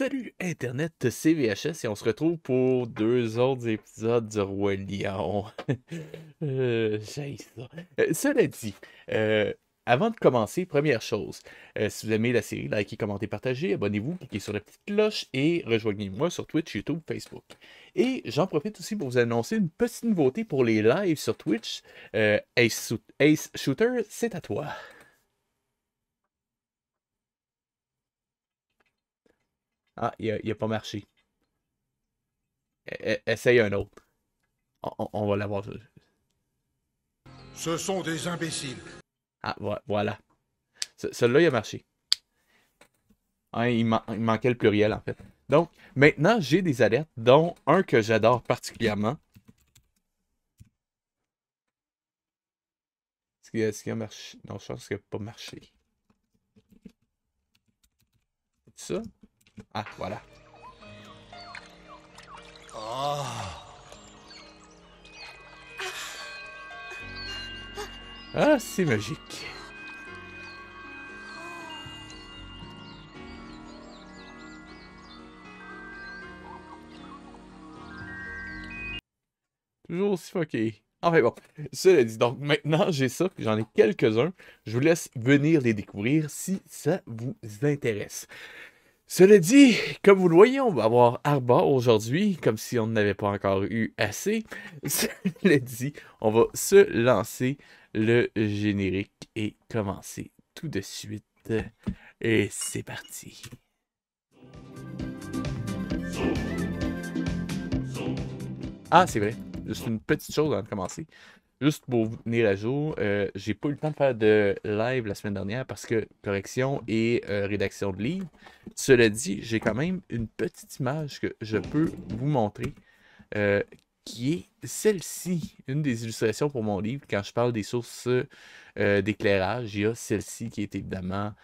Salut Internet, c'est VHS et on se retrouve pour deux autres épisodes du Roi Lion. J'haïs ça. Cela dit, euh, avant de commencer, première chose, si vous aimez la série, likez, commentez, partagez, abonnez-vous, cliquez sur la petite cloche et rejoignez-moi sur Twitch, YouTube, Facebook. Et j'en profite aussi pour vous annoncer une petite nouveauté pour les lives sur Twitch. Ace Shooter, c'est à toi. Ah, il a pas marché. Essaye un autre. On va l'avoir. Ce sont des imbéciles. Ah, voilà. Celui-là, il a marché. Hein, il manquait le pluriel, en fait. Donc, maintenant, j'ai des alertes, dont un que j'adore particulièrement. Est-ce qu'il a marché? Non, je pense qu'il n'a pas marché. C'est ça? Ah, voilà. Ah, c'est magique. Toujours aussi fucké. Enfin bon, cela dit, donc maintenant j'ai ça, puis j'en ai quelques-uns. Je vous laisse venir les découvrir si ça vous intéresse. Cela dit, comme vous le voyez, on va avoir Arbor aujourd'hui, comme si on n'avait pas encore eu assez. Cela dit, on va se lancer le générique et commencer tout de suite. Et c'est parti. Ah, c'est vrai. Juste une petite chose avant de commencer. Juste pour vous tenir à jour, j'ai pas eu le temps de faire de live la semaine dernière parce que correction et rédaction de livre. Cela dit, j'ai quand même une petite image que je peux vous montrer euh, qui est celle-ci, une des illustrations pour mon livre. Quand je parle des sources d'éclairage, il y a celle-ci qui est évidemment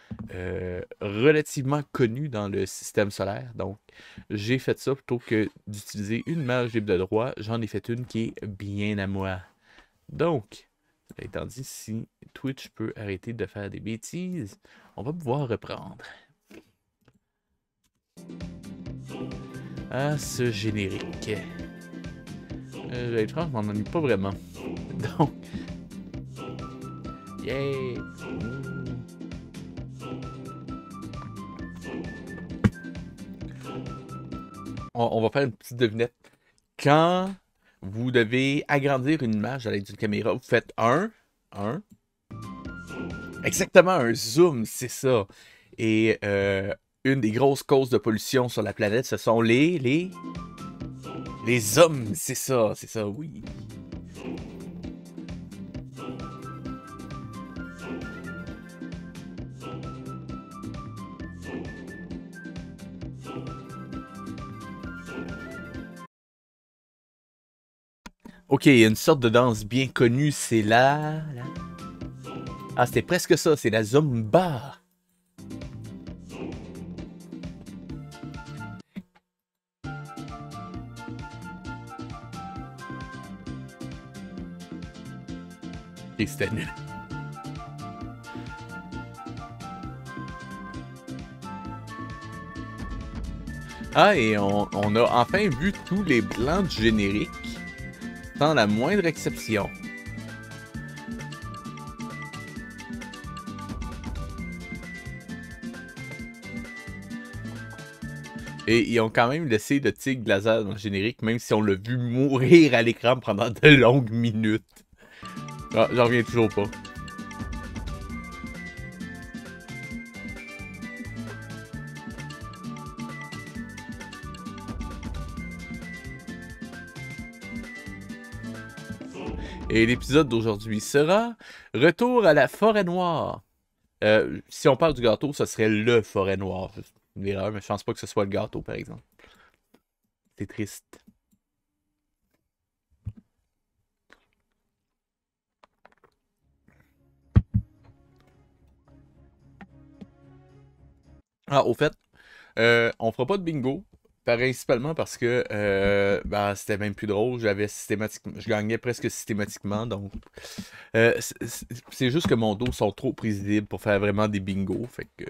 relativement connue dans le système solaire. Donc, j'ai fait ça plutôt que d'utiliser une image libre de droit. J'en ai fait une qui est bien à moi. Donc, cela étant dit, si Twitch peut arrêter de faire des bêtises, on va pouvoir reprendre. Ah, ce générique. Je vais être franc, je m'en ennuie pas vraiment. Donc, yeah! On va faire une petite devinette. Quand vous devez agrandir une image à l'aide d'une caméra, vous faites un, exactement un zoom, c'est ça. Et une des grosses causes de pollution sur la planète, ce sont les hommes, c'est ça, oui. Ok, il y a une sorte de danse bien connue, c'est la... Ah, c'était presque ça, c'est la Zumba. Et c'était nul. Ah, et on a enfin vu tous les blancs du générique, sans la moindre exception. Et ils ont quand même laissé le tigre laser dans le générique, même si on l'a vu mourir à l'écran pendant de longues minutes. Ah, j'en reviens toujours pas. Et l'épisode d'aujourd'hui sera Retour à la forêt noire. Si on parle du gâteau, ce serait le forêt noire. Une erreur, mais je pense pas que ce soit le gâteau, par exemple. C'est triste. Ah, au fait, on fera pas de bingo. Principalement parce que ben, c'était même plus drôle. Je gagnais presque systématiquement. Donc, c'est juste que mon dos sont trop prévisibles pour faire vraiment des bingos. Fait que.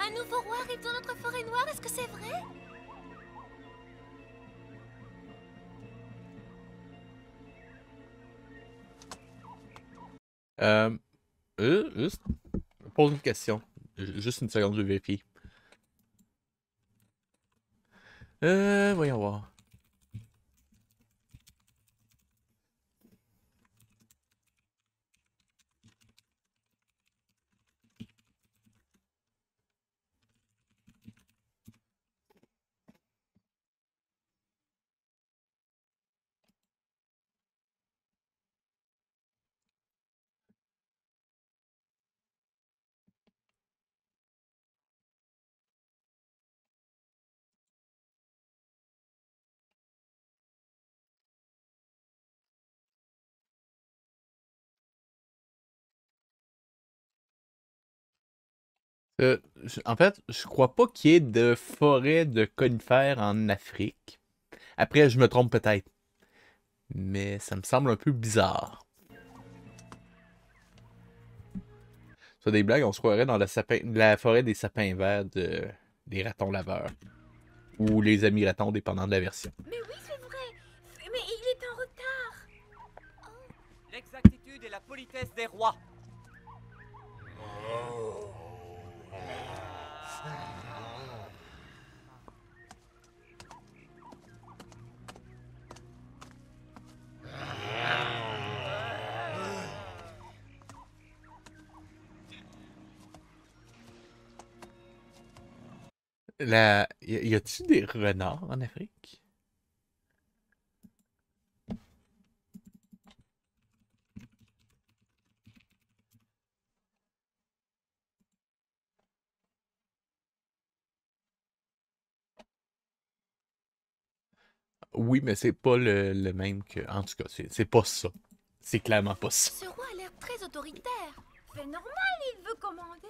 Un nouveau roi arrive dans notre forêt noire, est-ce que c'est vrai? Euh, juste, pose une question. Juste une seconde, je vais vérifier. Voyons voir. En fait, je crois pas qu'il y ait de forêt de conifères en Afrique. Après, je me trompe peut-être. Mais ça me semble un peu bizarre. Sur des blagues, on se croirait dans la forêt des sapins verts des ratons laveurs. Ou les amis ratons, dépendant de la version. Mais oui, c'est vrai. Mais il est en retard. L'exactitude et la politesse des rois. Y a-tu des renards en Afrique? Oui, mais c'est pas le même que. En tout cas, c'est pas ça. C'est clairement pas ça. Ce roi a l'air très autoritaire. C'est normal, il veut commander.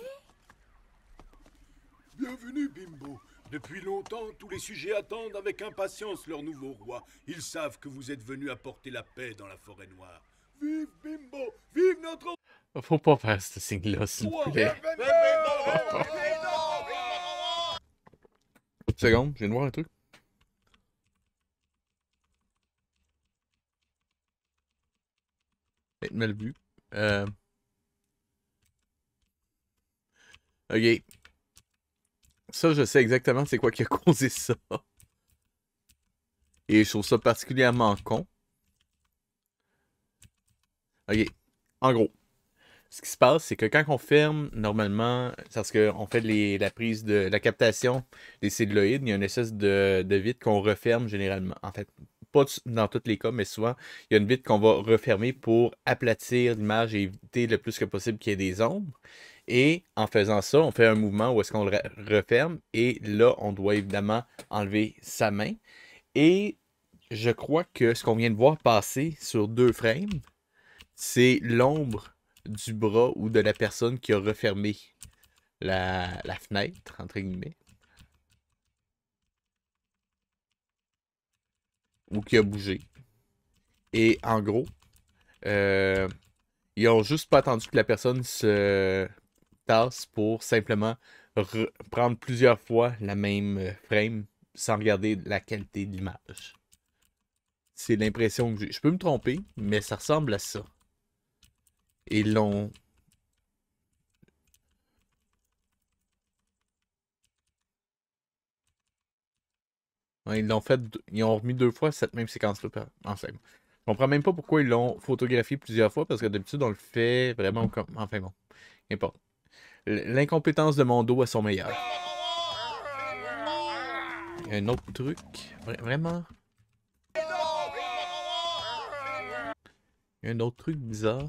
Bienvenue, Bimbo. Depuis longtemps, tous les sujets attendent avec impatience leur nouveau roi. Ils savent que vous êtes venu apporter la paix dans la forêt noire. Vive Bimbo! Vive notre Faut pas faire ce signe-là, s'il vous roi! plaît. Une seconde, je viens de voir un truc. Peut-être mal vu. Ok. Ça, je sais exactement c'est quoi qui a causé ça. Et je trouve ça particulièrement con. Ok. En gros, ce qui se passe, c'est que quand on ferme, normalement, c'est parce qu'on fait la prise de la captation des celluloïdes, il y a une espèce de vitre qu'on referme généralement. En fait, pas dans tous les cas, mais souvent, il y a une vitre qu'on va refermer pour aplatir l'image et éviter le plus que possible qu'il y ait des ombres. Et en faisant ça, on fait un mouvement où est-ce qu'on le referme. Et là, on doit évidemment enlever sa main. Et je crois que ce qu'on vient de voir passer sur 2 frames, c'est l'ombre du bras ou de la personne qui a refermé la fenêtre, entre guillemets. Ou qui a bougé. Et en gros, euh, ils ont juste pas attendu que la personne se tasse pour simplement prendre plusieurs fois la même frame sans regarder la qualité de l'image. C'est l'impression que j'ai. Je peux me tromper, mais ça ressemble à ça. Et ils l'ont. Ouais, ils l'ont fait. Ils ont remis 2 fois cette même séquence-là en scène. Je comprends même pas pourquoi ils l'ont photographié plusieurs fois, parce que d'habitude, on le fait vraiment comme. Enfin bon. N'importe. L'incompétence de mon dos à son meilleur. Il y a un autre truc. Vraiment. Il y a un autre truc bizarre.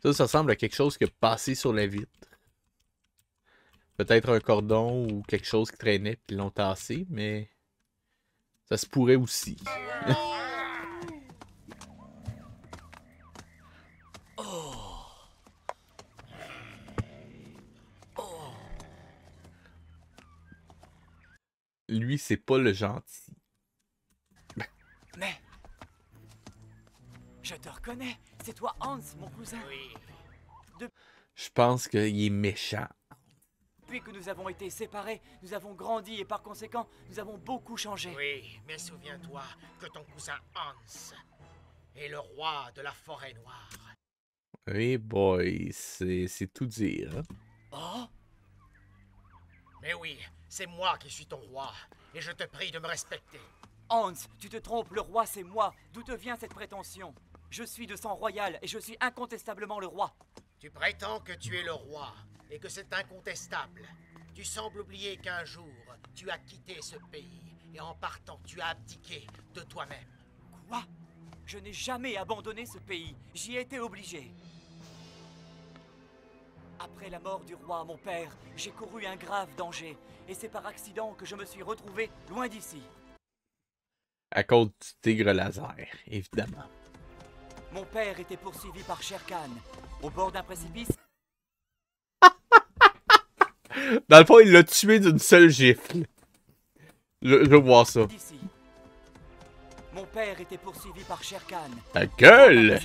Ça ressemble à quelque chose qui a passé sur la vitre. Peut-être un cordon ou quelque chose qui traînait puis ils l'ont tassé, mais ça se pourrait aussi. Lui, c'est pas le gentil. Mais Je te reconnais. C'est toi Hans, mon cousin. Oui. Je pense qu'il est méchant. Depuis que nous avons été séparés, nous avons grandi et par conséquent, nous avons beaucoup changé. Oui, mais souviens-toi que ton cousin Hans est le roi de la forêt noire. Oui, boy, c'est tout dire. Hein? Oh, Mais oui, c'est moi qui suis ton roi, et je te prie de me respecter. Hans, tu te trompes, le roi c'est moi. D'où te vient cette prétention? Je suis de sang royal et je suis incontestablement le roi. Tu prétends que tu es le roi, et que c'est incontestable. Tu sembles oublier qu'un jour, tu as quitté ce pays, et en partant, tu as abdiqué de toi-même. Quoi? Je n'ai jamais abandonné ce pays. J'y ai été obligé. Après la mort du roi, mon père, j'ai couru un grave danger. Et c'est par accident que je me suis retrouvé loin d'ici. À cause du tigre laser, évidemment. Mon père était poursuivi par Shere Khan. Au bord d'un précipice, Dans le fond, il l'a tué d'une seule gifle. Je veux voir ça. d'ici. Mon père était poursuivi par Shere Khan. Ta gueule!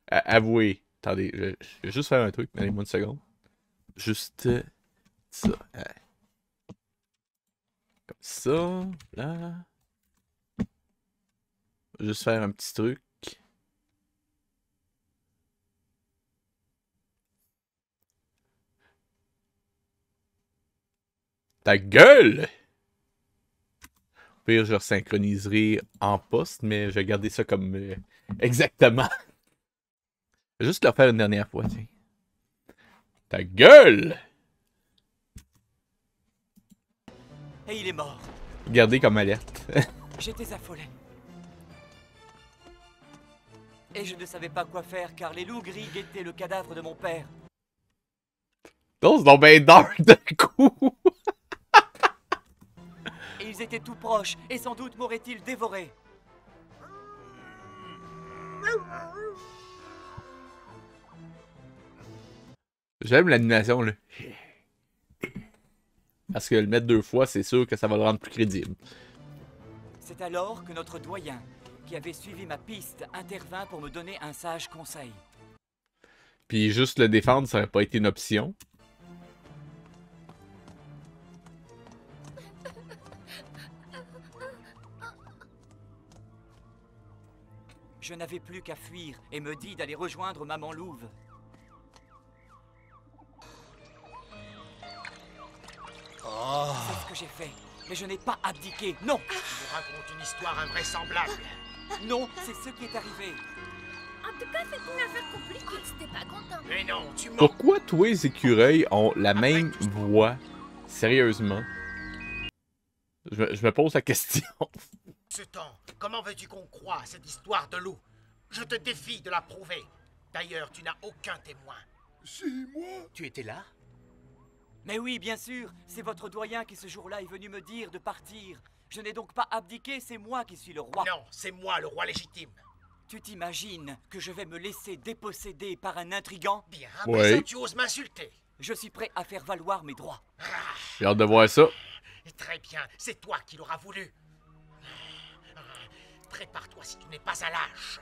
Avouez. Attendez, je vais juste faire un truc. Donnez-moi une seconde. Juste ça. Comme ça. Là. Juste faire un petit truc. Ta gueule! Au pire, je resynchroniserai en poste, mais je vais garder ça comme exactement. Je vais juste le faire une dernière fois, tiens. Ta gueule! Et il est mort. Gardez comme alerte. J'étais affolé. Et je ne savais pas quoi faire car les loups gris guettaient le cadavre de mon père. Non, c'est donc bien dark d'un coup! Et ils étaient tout proches et sans doute m'auraient-ils dévoré. J'aime l'animation, là. Parce que le mettre deux fois, c'est sûr que ça va le rendre plus crédible. C'est alors que notre doyen, qui avait suivi ma piste, intervint pour me donner un sage conseil. Puis juste le défendre, ça aurait pas été une option. Je n'avais plus qu'à fuir et me dit d'aller rejoindre Maman Louve. C'est ce que j'ai fait. Mais je n'ai pas abdiqué. Non! Tu me racontes une histoire invraisemblable. Non, c'est ce qui est arrivé. En tout cas, c'est une affaire compliquée. C'était pas content. Mais non, tu mens. Pourquoi tous les écureuils ont la même voix? Sérieusement? Je me pose la question. Ce temps, comment veux-tu qu'on croie à cette histoire de loup? Je te défie de la prouver. D'ailleurs, tu n'as aucun témoin. C'est moi. Tu étais là? Mais oui, bien sûr, c'est votre doyen qui ce jour-là est venu me dire de partir. Je n'ai donc pas abdiqué, c'est moi qui suis le roi. Non, c'est moi le roi légitime. Tu t'imagines que je vais me laisser déposséder par un intrigant? Bien, Ouais. mais ça, tu oses m'insulter. Je suis prêt à faire valoir mes droits. J'ai hâte de voir ça. Et très bien, c'est toi qui l'auras voulu. Prépare-toi si tu n'es pas un lâche.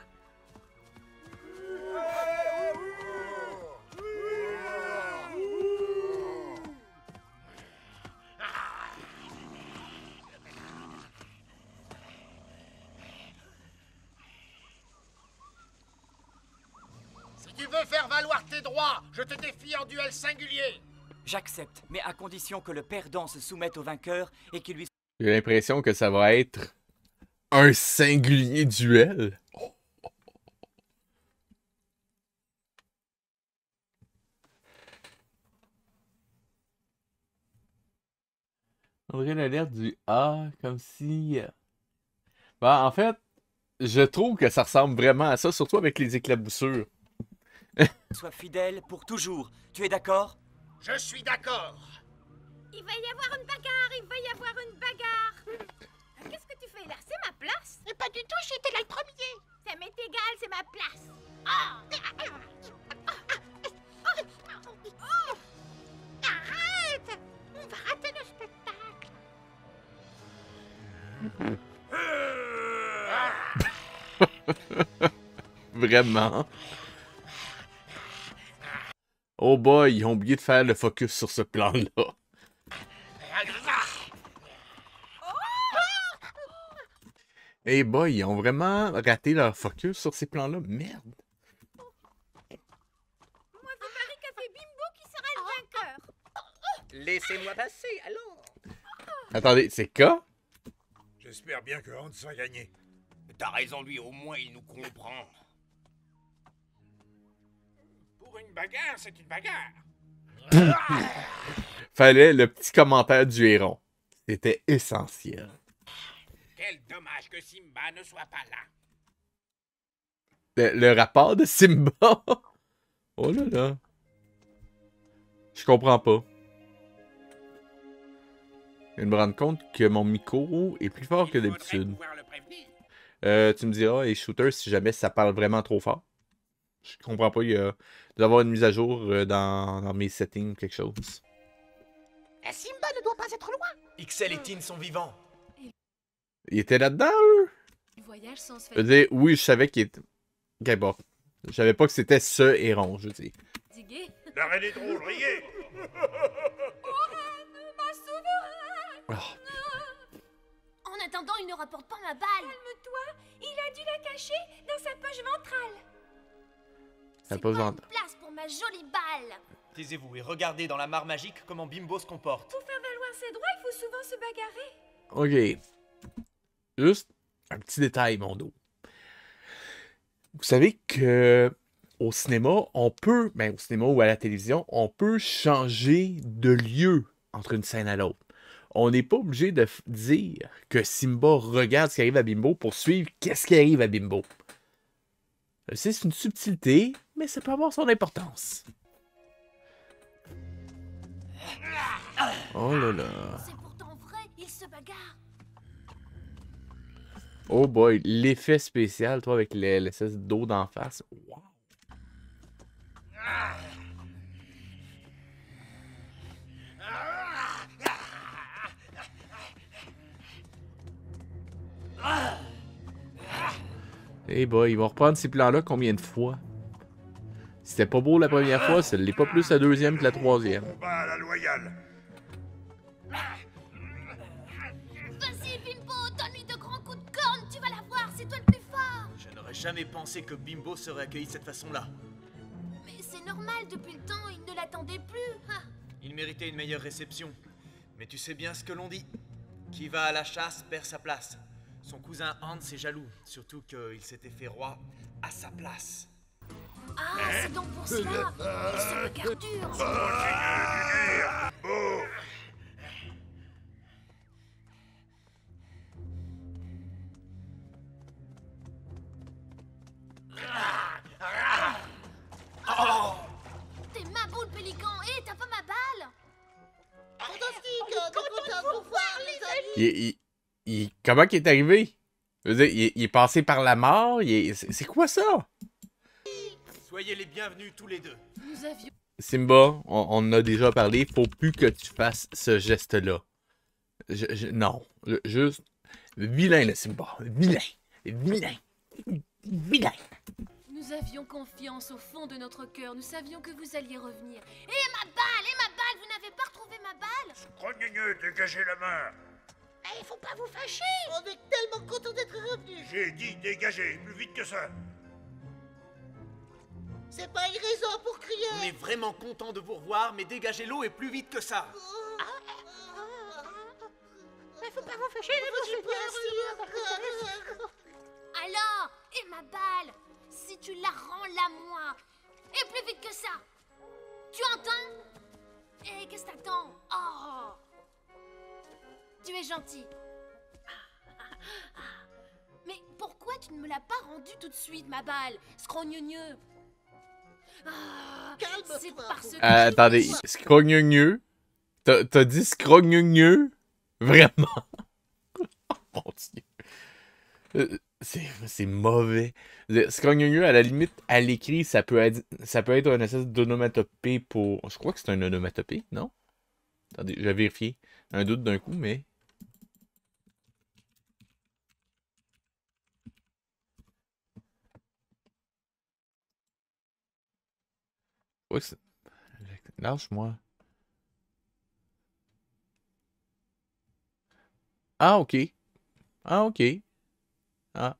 Si tu veux faire valoir tes droits, je te défie en duel singulier. J'accepte, mais à condition que le perdant se soumette au vainqueur et qu'il lui... J'ai l'impression que ça va être un singulier duel. On dirait l'alerte du A, comme si... Bah, en fait, je trouve que ça ressemble vraiment à ça, surtout avec les éclaboussures. soit fidèle pour toujours. Tu es d'accord? Je suis d'accord. Il va y avoir une bagarre, il va y avoir une bagarre. Qu'est-ce que tu fais là? C'est ma place? Et pas du tout, j'étais là le premier. Ça m'est égal, c'est ma place. Ah! Arrête! On va rater le spectacle. Vraiment. Oh boy, ils ont oublié de faire le focus sur ce plan-là. Hey boy, ils ont vraiment raté leur focus sur ces plans-là. Merde. Moi, je parie qu'a fait Bimbo qui sera le vainqueur. Laissez-moi passer, alors. Attendez, c'est K? J'espère bien que Hans va gagner. T'as raison, lui, au moins il nous comprend. Pour une bagarre, c'est une bagarre. Fallait le petit commentaire du héron. C'était essentiel. Quel dommage que Simba ne soit pas là. Le rapport de Simba. Oh là là. Je comprends pas. Je me rends compte que mon micro est plus fort que d'habitude. Tu me diras, et Shooter, si jamais ça parle vraiment trop fort. Je comprends pas, il doit y avoir une mise à jour dans mes settings ou quelque chose. Simba ne doit pas être loin. Ixel et Tin sont vivants. Il était là-dedans, eux? Le voyage sans se Je veux dire, oui, je savais qu'il était... Ok, bon. Je savais pas que c'était ce héron, je veux dire. fatiguer. La reine est drôle, riez. Ma souveraine. Oh, En attendant, il ne rapporte pas ma balle. Calme-toi, il a dû la cacher dans sa poche ventrale. ça C'est pas pas besoin une place pour ma jolie balle. Taisez-vous et regardez dans la mare magique comment Bimbo se comporte. Pour faire valoir ses droits, il faut souvent se bagarrer. Ok. Juste un petit détail, mon dos. Vous savez que au cinéma, on peut, au cinéma ou à la télévision, on peut changer de lieu entre une scène à l'autre. On n'est pas obligé de dire que Simba regarde ce qui arrive à Bimbo pour suivre qu'est-ce qui arrive à Bimbo. Je sais, c'est une subtilité, mais ça peut avoir son importance. Oh là là. C'est pourtant vrai, il se bagarre. Oh boy, l'effet spécial, toi, avec l'espèce d'eau d'en face. Wow. Hey boy, ils vont reprendre ces plans-là combien de fois? C'était pas beau la première fois, ça l'est pas plus la deuxième que la troisième. Combat à la loyale. Vas-y, Bimbo, donne-lui de grands coups de corne, tu vas la voir, c'est toi le plus fort. Je n'aurais jamais pensé que Bimbo serait accueilli de cette façon-là. Mais c'est normal, depuis le temps, il ne l'attendait plus. Ah. Il méritait une meilleure réception. Mais tu sais bien ce que l'on dit. Qui va à la chasse perd sa place. Son cousin Hans est jaloux, surtout qu'il s'était fait roi à sa place. Ah, c'est donc pour cela. Il se bagarre dur. T'es ma boule, pélican, et t'as pas ma balle. Fantastique, content pour voir les amis. Comment qu'il est arrivé? Je veux dire, il est passé par la mort? C'est quoi ça? Soyez les bienvenus tous les deux. Nous avions... Simba, on en a déjà parlé, faut plus que tu fasses ce geste-là. Non, juste... Vilain, le Simba. Vilain. Vilain. Vilain. Nous avions confiance au fond de notre cœur. Nous savions que vous alliez revenir. Et ma balle, vous n'avez pas retrouvé ma balle? Crogneux, dégagez la main. Il faut pas vous fâcher. On est tellement contents d'être revenus. J'ai dit dégagez, plus vite que ça. C'est pas une raison pour crier. On est vraiment content de vous revoir, mais dégagez l'eau et plus vite que ça. Mais faut pas vous fâcher, Alors, et ma balle? Si tu la rends la moi. Et plus vite que ça. Tu entends? Et qu'est-ce que t'attends? Oh! Tu es gentil. Mais pourquoi tu ne me l'as pas rendue tout de suite, ma balle? Scrogneux. Ah, Calme-toi. c'est parce que... Attendez, scrogneux. T'as dit scrogneux? Vraiment? Mon Dieu. C'est mauvais. Scrogneux, à la limite, à l'écrit, ça peut être un espèce d'onomatopée pour... Je crois que c'est un onomatopée, non? Attendez, je vais vérifier. Un doute d'un coup, mais... Ouais, lâche-moi. Ah, ok. Ah, ok. Ah.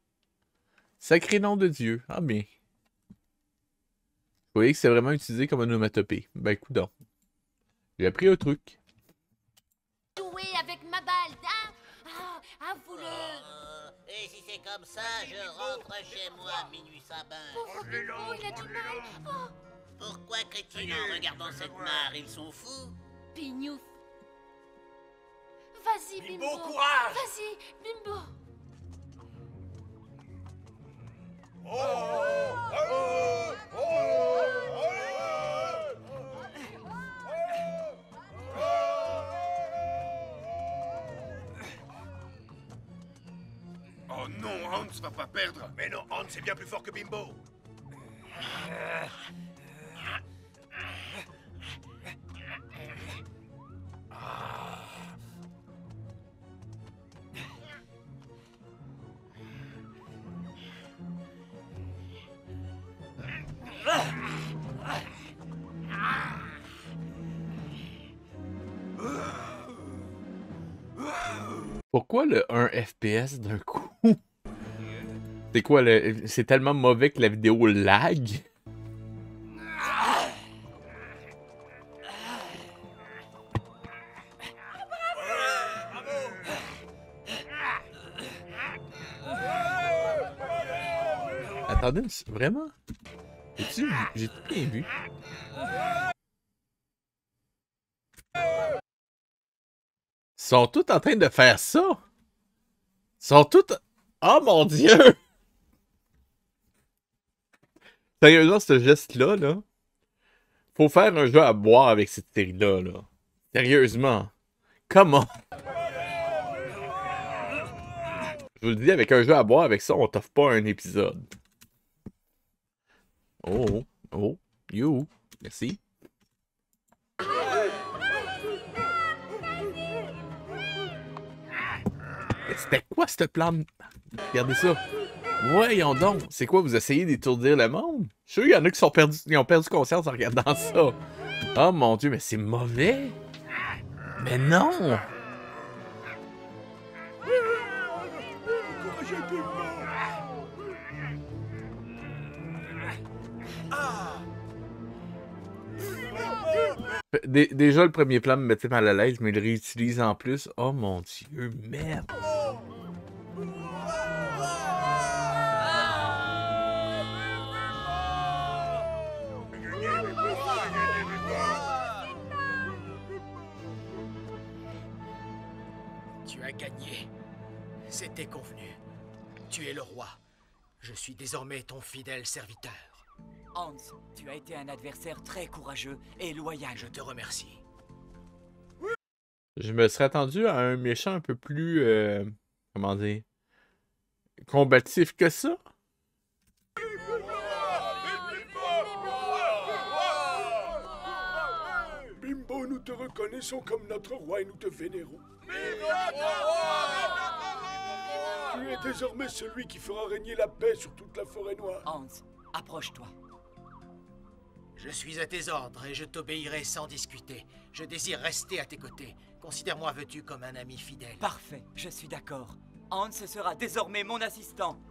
Sacré nom de Dieu. Ah, bien. Vous voyez que c'est vraiment utilisé comme onomatopée. Ben, coudonc. J'ai appris un truc. Jouer avec ma balle, hein? Ah, avoue-le. Et si c'est comme ça, je rentre chez moi à minuit sabin. Pauvre Bimbo, il a du mal. Oh, Pourquoi crie-t-il en regardant cette mare? Ils sont fous. Pignouf. Vas-y, Bimbo. Bimbo, courage! Vas-y, Bimbo. Oh non, Hans va pas perdre. Mais non, Hans est bien plus fort que Bimbo. Pourquoi le 1 FPS d'un coup? C'est quoi, c'est tellement mauvais que la vidéo lag? Attendez, vraiment? J'ai tout bien vu. Ils sont tous en train de faire ça? Ils sont tous... Oh mon Dieu! Sérieusement, ce geste-là, là, faut faire un jeu à boire avec cette série-là, là. Sérieusement. Comment? Je vous le dis, avec un jeu à boire, avec ça, on t'offre pas un épisode. Oh, oh, you. Merci. C'était quoi ce plan? Regardez ça. Voyons donc. C'est quoi, vous essayez d'étourdir le monde? Je suis sûr qu'il y en a qui ont perdu conscience en regardant ça. Oh mon Dieu, mais c'est mauvais. Mais non. Déjà, le premier plan me mettait mal à l'aise, mais il le réutilise en plus. Oh mon Dieu, merde. Tu as gagné. C'était convenu. Tu es le roi. Je suis désormais ton fidèle serviteur. Hans, tu as été un adversaire très courageux et loyal. Je te remercie. Je me serais attendu à un méchant un peu plus... comment dire? Combatif que ça? Bimbo, nous te reconnaissons comme notre roi et nous te vénérons. Tu es désormais celui qui fera régner la paix sur toute la forêt noire. Hans, approche-toi. Je suis à tes ordres et je t'obéirai sans discuter. Je désire rester à tes côtés. Considère-moi vêtu comme un ami fidèle. Parfait, je suis d'accord. Hans sera désormais mon assistant.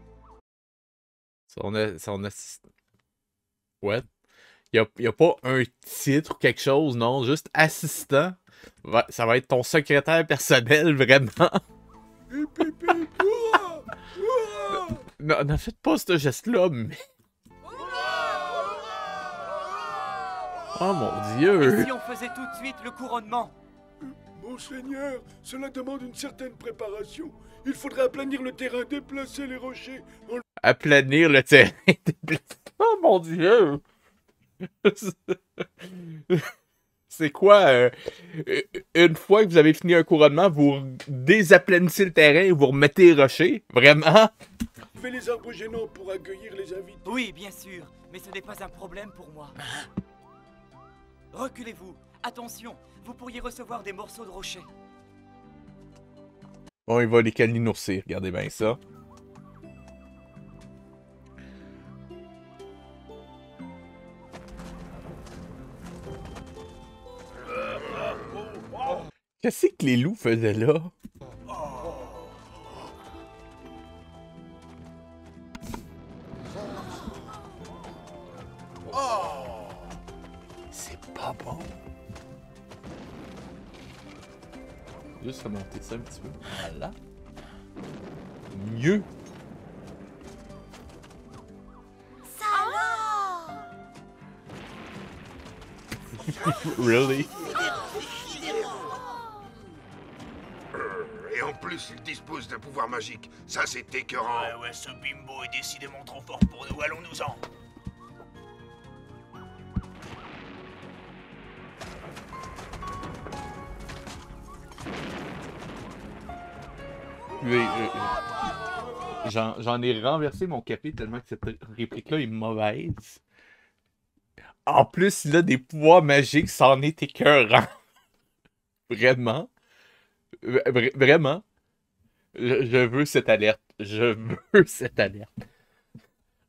Son assistant. What? Il y a pas un titre ou quelque chose, non? Juste assistant. Ça va être ton secrétaire personnel, vraiment. Non, ne faites pas ce geste-là, mais... Oh mon Dieu! Et si on faisait tout de suite le couronnement? Monseigneur, cela demande une certaine préparation. Il faudrait aplanir le terrain, déplacer les rochers. Aplanir le terrain. Oh mon Dieu! C'est quoi? Une fois que vous avez fini un couronnement, vous désaplanissez le terrain et vous remettez les rochers? Vraiment? Fais les arbres gênants pour accueillir les invités. Oui, bien sûr, mais ce n'est pas un problème pour moi. Reculez-vous. Attention, vous pourriez recevoir des morceaux de rocher. Bon, il va les calinourcer, regardez bien ça. Qu'est-ce que les loups faisaient là? C'est pas bon. Juste remonter ça un petit peu. Voilà. Mieux. Ça alors? Really? Et en plus, il dispose d'un pouvoir magique. Ça, c'est écœurant. Ouais, ce bimbo est décidément trop fort pour nous, allons-nous-en. Oui, j'en ai renversé mon café tellement que cette réplique-là est mauvaise. En plus, il a des pouvoirs magiques, c'en est écœurant. Vraiment. Vraiment. Je veux cette alerte. Je veux cette alerte.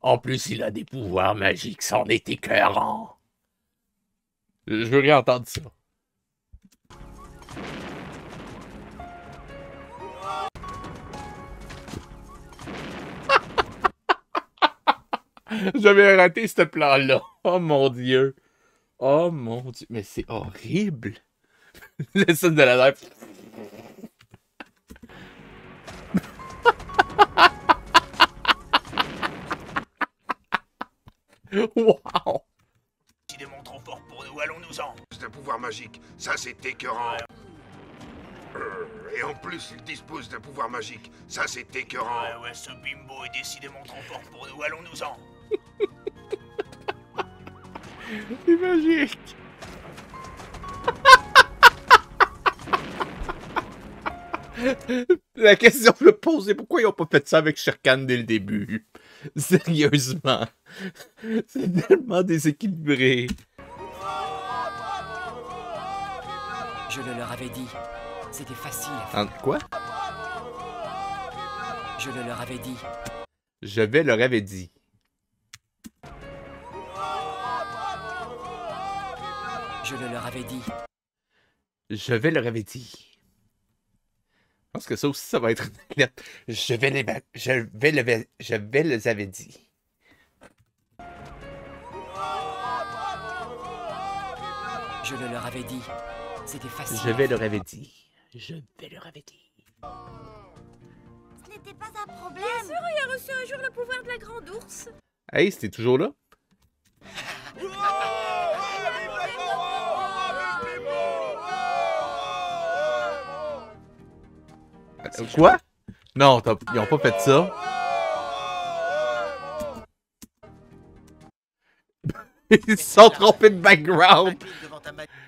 En plus, il a des pouvoirs magiques, c'en est écœurant. Je veux réentendre ça. J'avais raté ce plan-là. Oh mon Dieu. Oh mon Dieu. Mais c'est horrible. La scène de la live. Wow. Décidément trop fort pour nous, allons-nous-en. D'un pouvoir magique. Ça, c'est écœurant. Et en plus, il dispose d'un pouvoir magique. Ça, c'est écœurant. Ouais, ce bimbo est décidément trop fort pour nous, allons-nous-en. C'est magique. La question que je me pose, c'est pourquoi ils ont pas fait ça avec Sherkan dès le début? Sérieusement. C'est tellement déséquilibré. Je le leur avais dit. C'était facile à faire. Quoi? Je le leur avais dit. Je vais leur avais dit. Je le leur avais dit. Je vais leur avais dit. Je pense que ça aussi, ça va être une lettre. Je vais les avais dit. Je le leur avais dit. C'était facile. Je vais leur avais dit. Je vais leur avais dit. Ce n'était pas un problème. Bien sûr, il a reçu un jour le pouvoir de la grande ours. Hey, c'était toujours là? Quoi? Non, ils ont pas fait ça. Ils se sont trompés de background.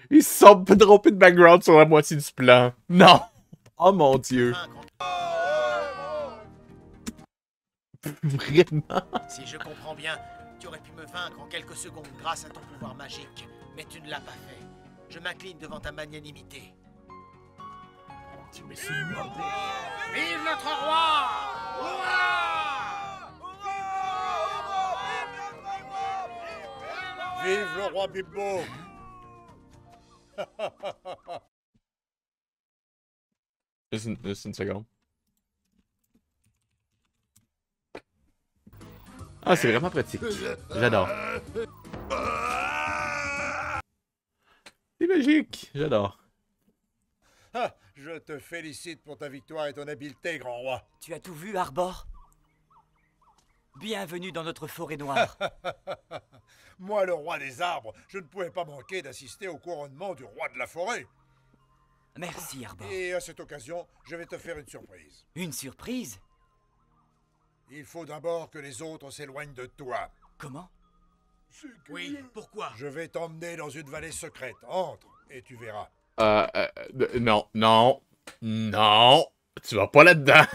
Ils se sont trompés de background sur la moitié du plan. Non. Oh mon Dieu. Vraiment? Si je comprends bien, tu aurais pu me vaincre en quelques secondes grâce à ton pouvoir magique, mais tu ne l'as pas fait. Je m'incline devant ta magnanimité. Mais c'est mauvais. Vive notre roi! Vive le roi Bimbo! Juste une seconde. Ah, c'est vraiment pratique. J'adore. C'est magique. J'adore. Ah, je te félicite pour ta victoire et ton habileté, grand roi. Tu as tout vu, Arbor? Bienvenue dans notre forêt noire. Moi, le roi des arbres, je ne pouvais pas manquer d'assister au couronnement du roi de la forêt. Merci, Arbor. Et à cette occasion, je vais te faire une surprise. Une surprise? Il faut d'abord que les autres s'éloignent de toi. Comment? Oui, pourquoi? Je vais t'emmener dans une vallée secrète. Entre, et tu verras. Non, non, non. Tu vas pas là-dedans.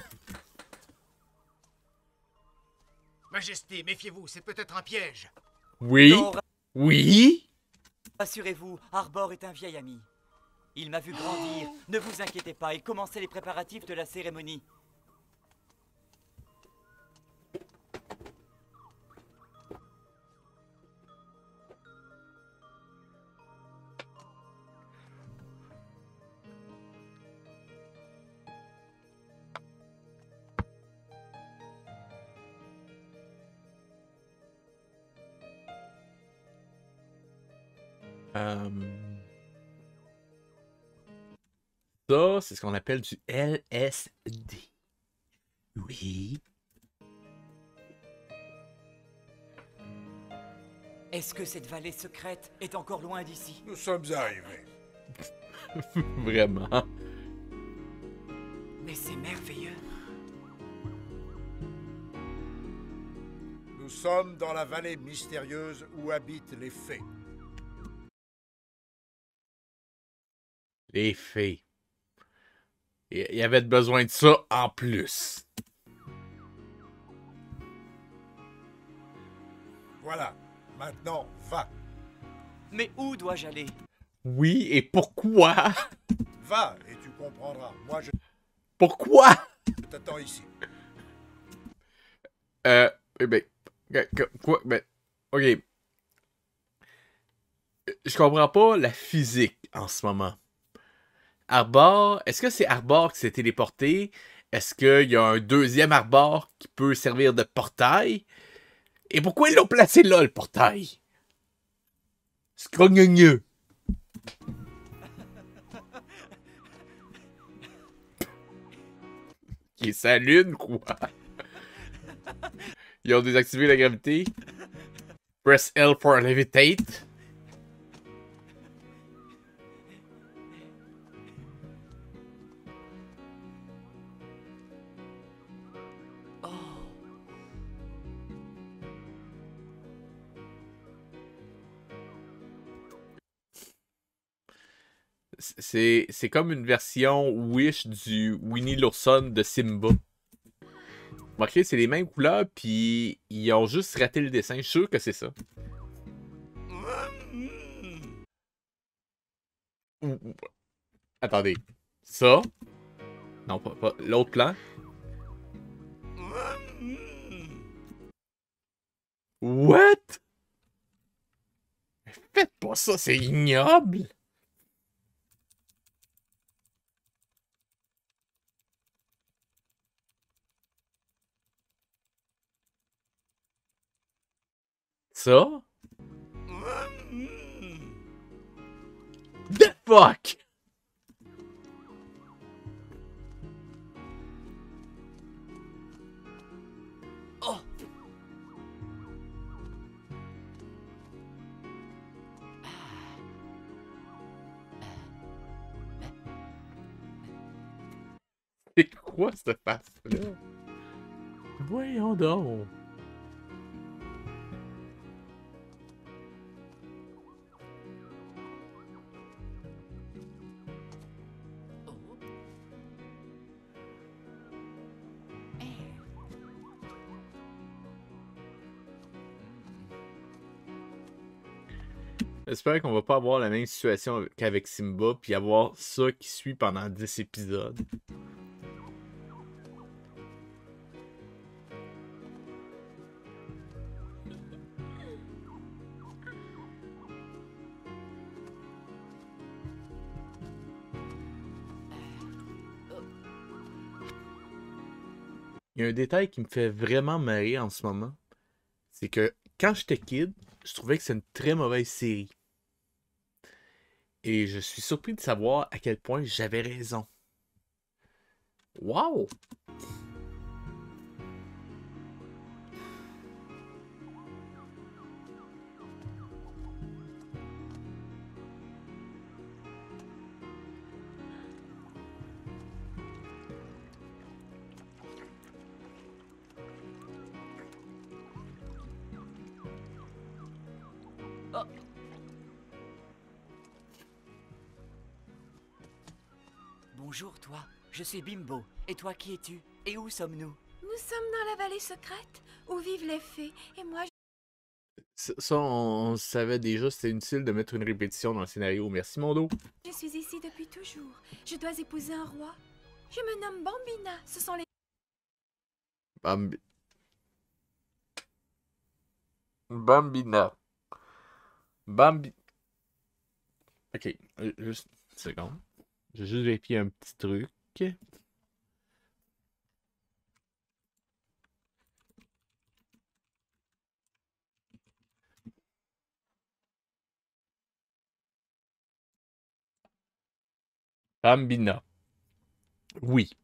Majesté, méfiez-vous, c'est peut-être un piège. Oui. Non, Oui. rassurez-vous, Arbor est un vieil ami. Il m'a vu grandir. Ne vous inquiétez pas, il commençait les préparatifs de la cérémonie. Ça, c'est ce qu'on appelle du LSD. Oui. Est-ce que cette vallée secrète est encore loin d'ici? Nous sommes arrivés. Vraiment. Mais c'est merveilleux. Nous sommes dans la vallée mystérieuse où habitent les fées. Les fées. Il y avait besoin de ça en plus. Voilà. Maintenant, va. Mais où dois-je aller? Oui, et pourquoi? Va et tu comprendras. Moi, je Pourquoi? t'attends ici. Eh ben, quoi? Ben, ok. Je comprends pas la physique en ce moment. Arbor, est-ce que c'est Arbor qui s'est téléporté? Est-ce qu'il y a un deuxième Arbor qui peut servir de portail? Et pourquoi ils l'ont placé là, le portail? Scrogneux. Qui est sa lune, quoi? Ils ont désactivé la gravité. Press L for levitate. C'est comme une version Wish du Winnie l'ourson de Simba. Remarquez, c'est les mêmes couleurs, puis ils ont juste raté le dessin. Je suis sûr que c'est ça. Attendez. Ça? Non, pas l'autre plan. What? Faites pas ça, c'est ignoble! Ça? The fuck? Oh! C'est quoi cette face-là? Voyons donc. J'espère qu'on va pas avoir la même situation qu'avec Simba, puis avoir ça qui suit pendant 10 épisodes. Il y a un détail qui me fait vraiment marrer en ce moment. C'est que quand j'étais kid, je trouvais que c'est une très mauvaise série. Et je suis surpris de savoir à quel point j'avais raison. Wow! Bonjour, toi. Je suis Bimbo. Et toi, qui es-tu? Et où sommes-nous? Nous sommes dans la vallée secrète où vivent les fées. Et moi, Ça, on savait déjà, c'était inutile de mettre une répétition dans le scénario. Merci, mon dos. je suis ici depuis toujours. Je dois épouser un roi. Je me nomme Bambina. Ce sont les... Bambina. Ok, juste une seconde. Je vais juste vérifier un petit truc. Bambina. Oui.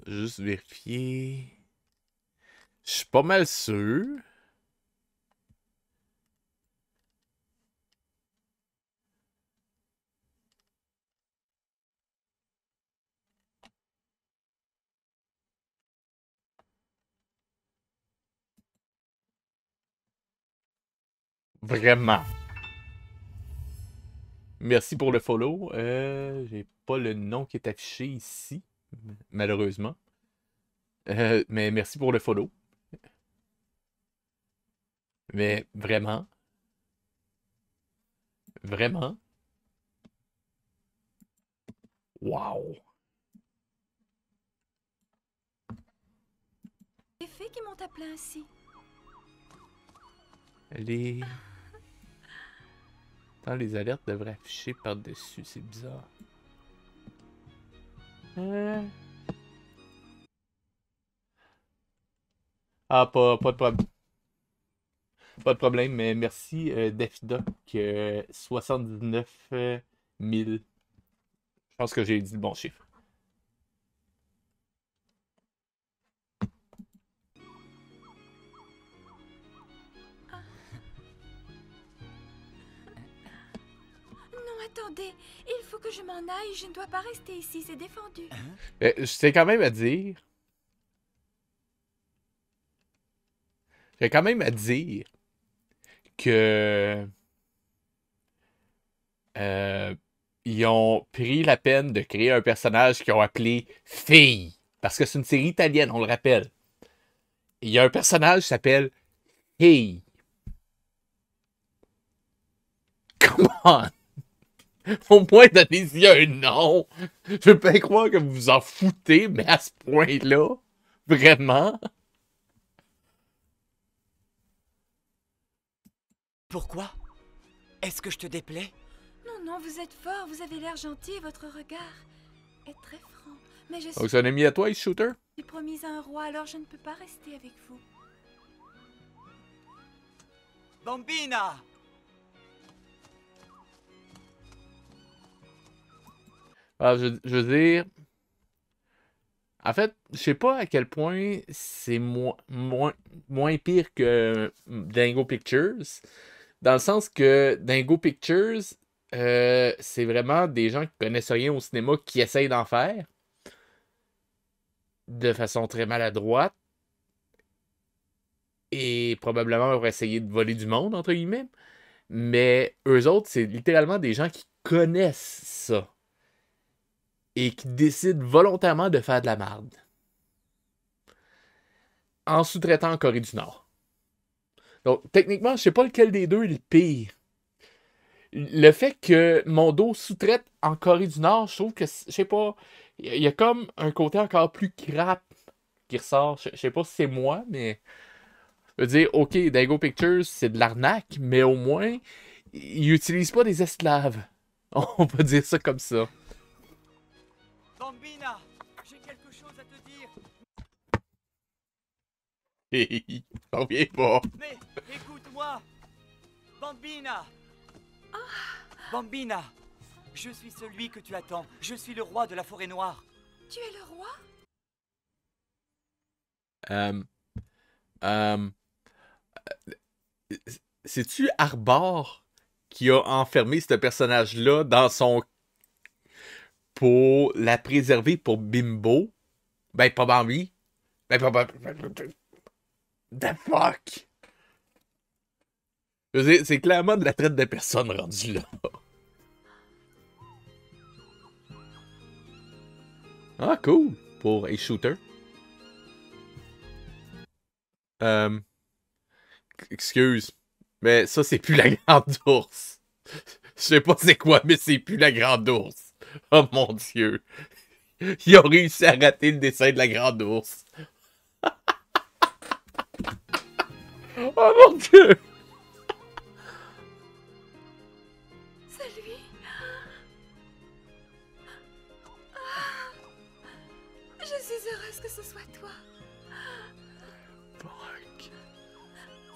Juste vérifier. Je suis pas mal sûr. Vraiment. Merci pour le follow. J'ai pas le nom qui est affiché ici, malheureusement. Mais merci pour le follow. Mais vraiment. Vraiment. Wow. Les fées qui m'ont appelé ainsi. Les... Attends, les alertes devraient afficher par-dessus. C'est bizarre. Ah, pas de problème. Pas de problème, mais merci Dafida que 79 000. Je pense que j'ai dit le bon chiffre. Non, attendez. Il faut que je m'en aille. Je ne dois pas rester ici. C'est défendu. Je tiens quand même à dire. J'ai quand même à dire que ils ont pris la peine de créer un personnage qu'ils ont appelé Fille. Parce que c'est une série italienne, on le rappelle. Il y a un personnage qui s'appelle Fille. Come on! Au moins, donnez-y un nom. Je peux pas croire que vous vous en foutez, mais à ce point-là, vraiment? Pourquoi? Est-ce que je te déplais? Non, non, vous êtes fort. Vous avez l'air gentil et votre regard est très franc. Mais je Donc, c'est un ami à toi, Shooter? suis promise à un roi, alors je ne peux pas rester avec vous. Bambina! Ah, je veux dire... En fait, je sais pas à quel point c'est moins pire que Dingo Pictures. Dans le sens que Dingo Pictures, c'est vraiment des gens qui connaissent rien au cinéma qui essayent d'en faire. De façon très maladroite. Et probablement auraient essayé de voler du monde, entre guillemets. Mais eux autres, c'est littéralement des gens qui connaissent ça. Et qui décident volontairement de faire de la merde. En sous-traitant en Corée du Nord. Donc, techniquement, je sais pas lequel des deux est le pire. Le fait que Mondo sous-traite en Corée du Nord, je trouve que, je sais pas, il y a comme un côté encore plus crap qui ressort. Je sais pas si c'est moi, mais... Je veux dire, ok, Dago Pictures, c'est de l'arnaque, mais au moins, ils utilisent pas des esclaves. On va dire ça comme ça. Bambina! J'ai quelque chose à te dire. Hé, j'en reviens pas. Mais écoute-moi! Bambina! Bambina! Je suis celui que tu attends. Je suis le roi de la forêt noire. Tu es le roi? C'est-tu Arbor qui a enfermé ce personnage-là dans son... pour la préserver pour Bimbo? Ben, pas Bambi. Ben, pas... The fuck? Je veux dire, c'est clairement de la traite de personnes rendue là. Ah, cool. Pour un shooter. Excuse. Mais ça, c'est plus la grande ours. Je sais pas c'est quoi, mais c'est plus la grande ours. Oh mon dieu. Ils ont réussi à rater le dessin de la grande ours. Oh mon dieu. C'est lui. Je suis heureuse que ce soit toi. Fuck.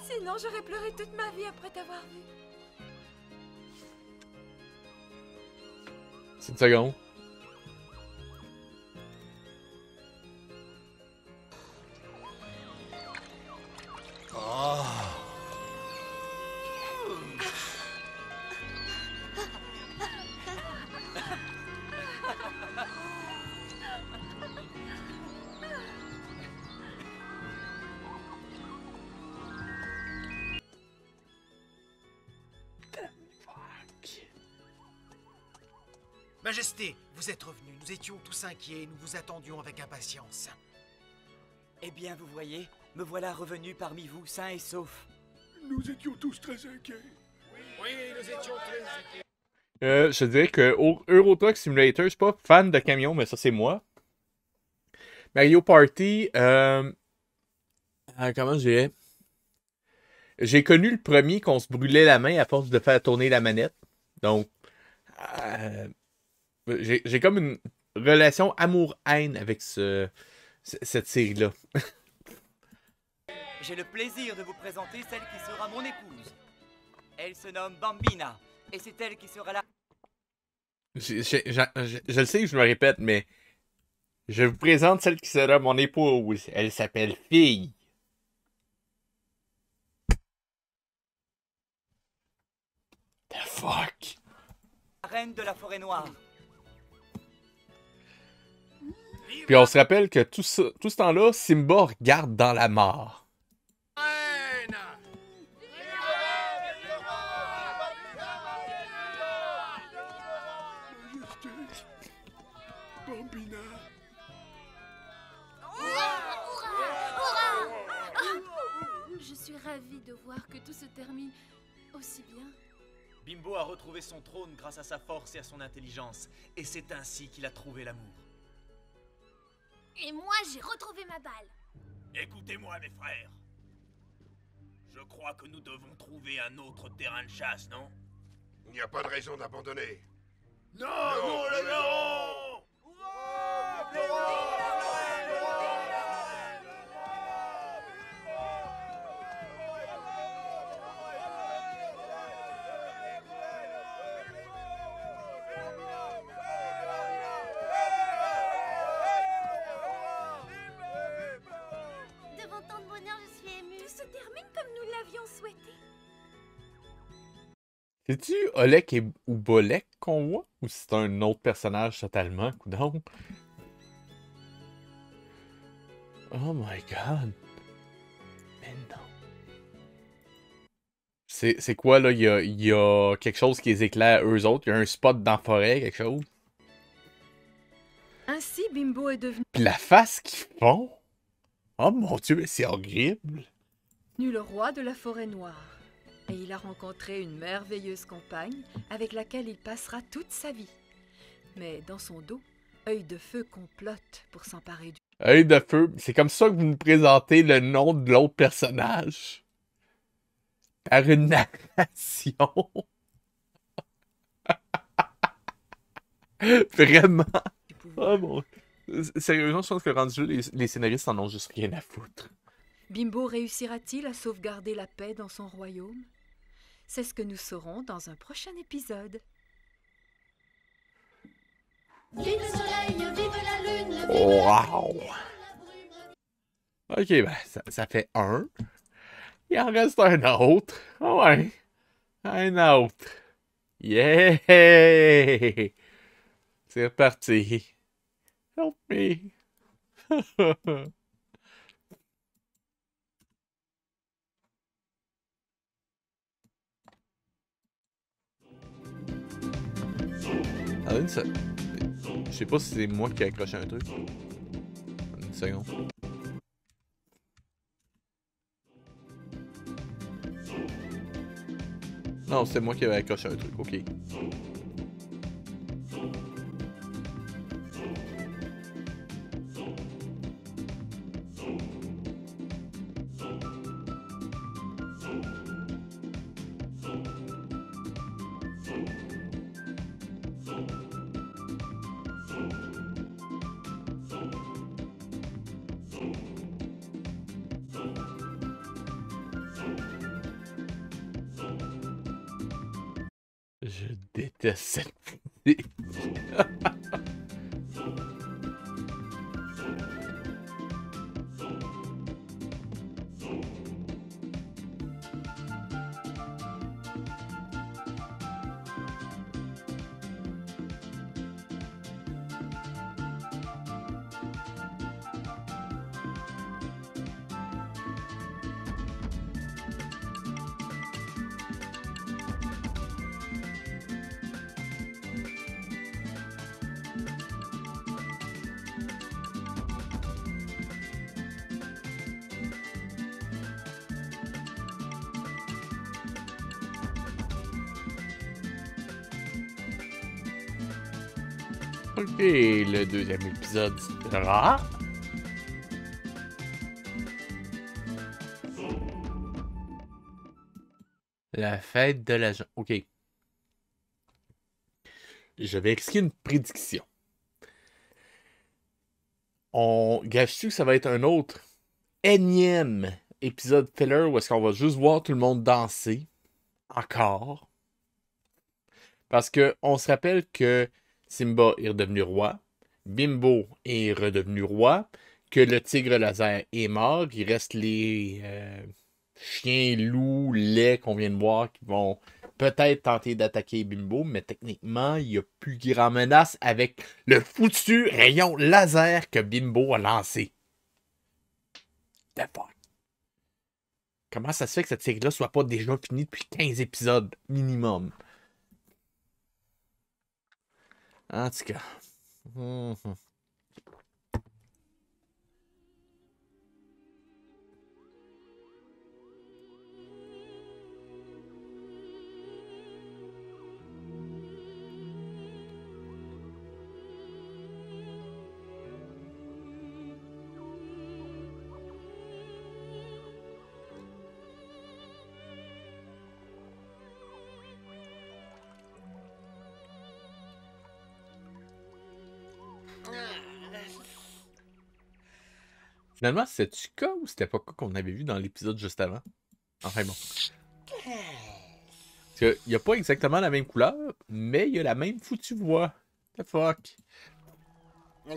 Sinon, j'aurais pleuré toute ma vie après t'avoir vu. C'est une seconde. Majesté, vous êtes revenu. Nous étions tous inquiets. Nous vous attendions avec impatience. Eh bien, vous voyez, me voilà revenu parmi vous, sain et sauf. Nous étions tous très inquiets. Oui, nous étions très inquiets. Je dirais que Euro Truck Simulator, je suis pas fan de camions, mais ça c'est moi. Mario Party, comment je dirais? J'ai connu le premier qu'on se brûlait la main à force de faire tourner la manette. Donc, j'ai comme une relation amour-haine avec cette série-là. J'ai le plaisir de vous présenter celle qui sera mon épouse. Elle se nomme Bambina, et c'est elle qui sera là. Je le sais que je me répète, mais je vous présente celle qui sera mon épouse. Elle s'appelle Fille. The fuck? La reine de la forêt noire. Puis on se rappelle que tout ce temps-là, Simba regarde dans la mare. Bambina. Je suis ravie de voir que tout se termine aussi bien. Bimbo a retrouvé son trône grâce à sa force et à son intelligence. Et c'est ainsi qu'il a trouvé l'amour. Et moi, j'ai retrouvé ma balle. Écoutez-moi, mes frères. Je crois que nous devons trouver un autre terrain de chasse, non? Il n'y a pas de raison d'abandonner. Non, non. Devant tant de bonheur, je suis émue. Tout se termine comme nous l'avions souhaité. C'est-tu Olek ou Bolek qu'on voit? Ou c'est un autre personnage totalement, coudonc? Oh my god. Mais non. C'est quoi là? Il y a quelque chose qui les éclaire eux autres. Il y a un spot dans la forêt, quelque chose. Ainsi, Bimbo est devenu Puis la face qu'ils font. Oh mon dieu, mais c'est horrible. le roi de la forêt noire. Et il a rencontré une merveilleuse compagne avec laquelle il passera toute sa vie. Mais dans son dos, Œil de Feu complote pour s'emparer du... Œil de Feu, c'est comme ça que vous nous présentez le nom de l'autre personnage. Par une narration. Vraiment. Oh mon... Sérieusement, je pense que rendu là, les scénaristes en ont juste rien à foutre. Bimbo réussira-t-il à sauvegarder la paix dans son royaume? C'est ce que nous saurons dans un prochain épisode. Vive le soleil, vive la lune, vive Wow! Ok, ben, ça fait un. Il en reste un autre. Ah ouais. Un autre. Yeah! C'est reparti. Help me. Je sais pas si c'est moi qui ai accroché un truc. Une seconde. Non, c'est moi qui avais accroché un truc, ok. Je déteste cette musique. Ok, le deuxième épisode sera... La fête de l'agent. Ok. Je vais expliquer une prédiction. Gâche-tu que ça va être un autre énième épisode filler où est-ce qu'on va juste voir tout le monde danser? Encore. Parce que on se rappelle que Simba est redevenu roi, Bimbo est redevenu roi, que le tigre laser est mort, il reste les chiens, loups, laids qu'on vient de voir qui vont peut-être tenter d'attaquer Bimbo, mais techniquement, il n'y a plus grand menace avec le foutu rayon laser que Bimbo a lancé. The fuck? Comment ça se fait que cette série-là soit pas déjà finie depuis 15 épisodes minimum? En tout cas. Finalement, c'est-tu cas ou c'était pas cas qu'on avait vu dans l'épisode juste avant? Enfin bon. Parce qu'il n'y a pas exactement la même couleur, mais il y a la même foutue voix. The fuck?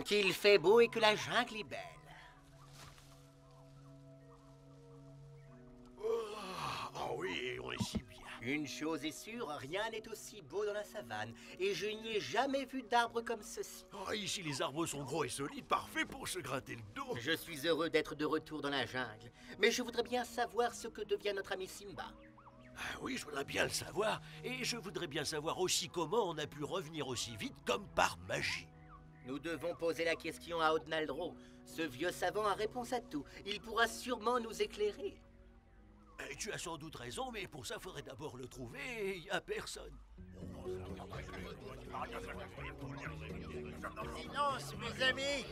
Qu'il fait beau et que la jungle est belle. Oh oui, on est si bien. Une chose est sûre, rien n'est aussi beau dans la savane. Et je n'y ai jamais vu d'arbre comme ceci. Oh, ici, les arbres sont gros et solides, parfaits pour se gratter le dos. Je suis heureux d'être de retour dans la jungle. Mais je voudrais bien savoir ce que devient notre ami Simba. Ah oui, je voudrais bien le savoir. Et je voudrais bien savoir aussi comment on a pu revenir aussi vite comme par magie. Nous devons poser la question à Odnaldro. Ce vieux savant a réponse à tout. Il pourra sûrement nous éclairer. Tu as sans doute raison, mais pour ça, faudrait d'abord le trouver et il n'y a personne. Silence, mes amis!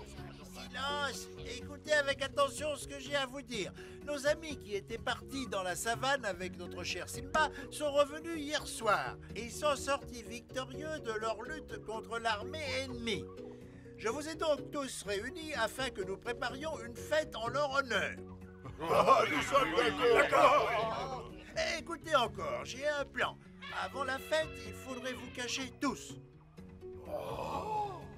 Silence! Écoutez avec attention ce que j'ai à vous dire. Nos amis qui étaient partis dans la savane avec notre cher Simba sont revenus hier soir. Ils sont sortis victorieux de leur lutte contre l'armée ennemie. Je vous ai donc tous réunis afin que nous préparions une fête en leur honneur. Nous sommes d'accord! Écoutez encore, j'ai un plan. Avant la fête, il faudrait vous cacher tous.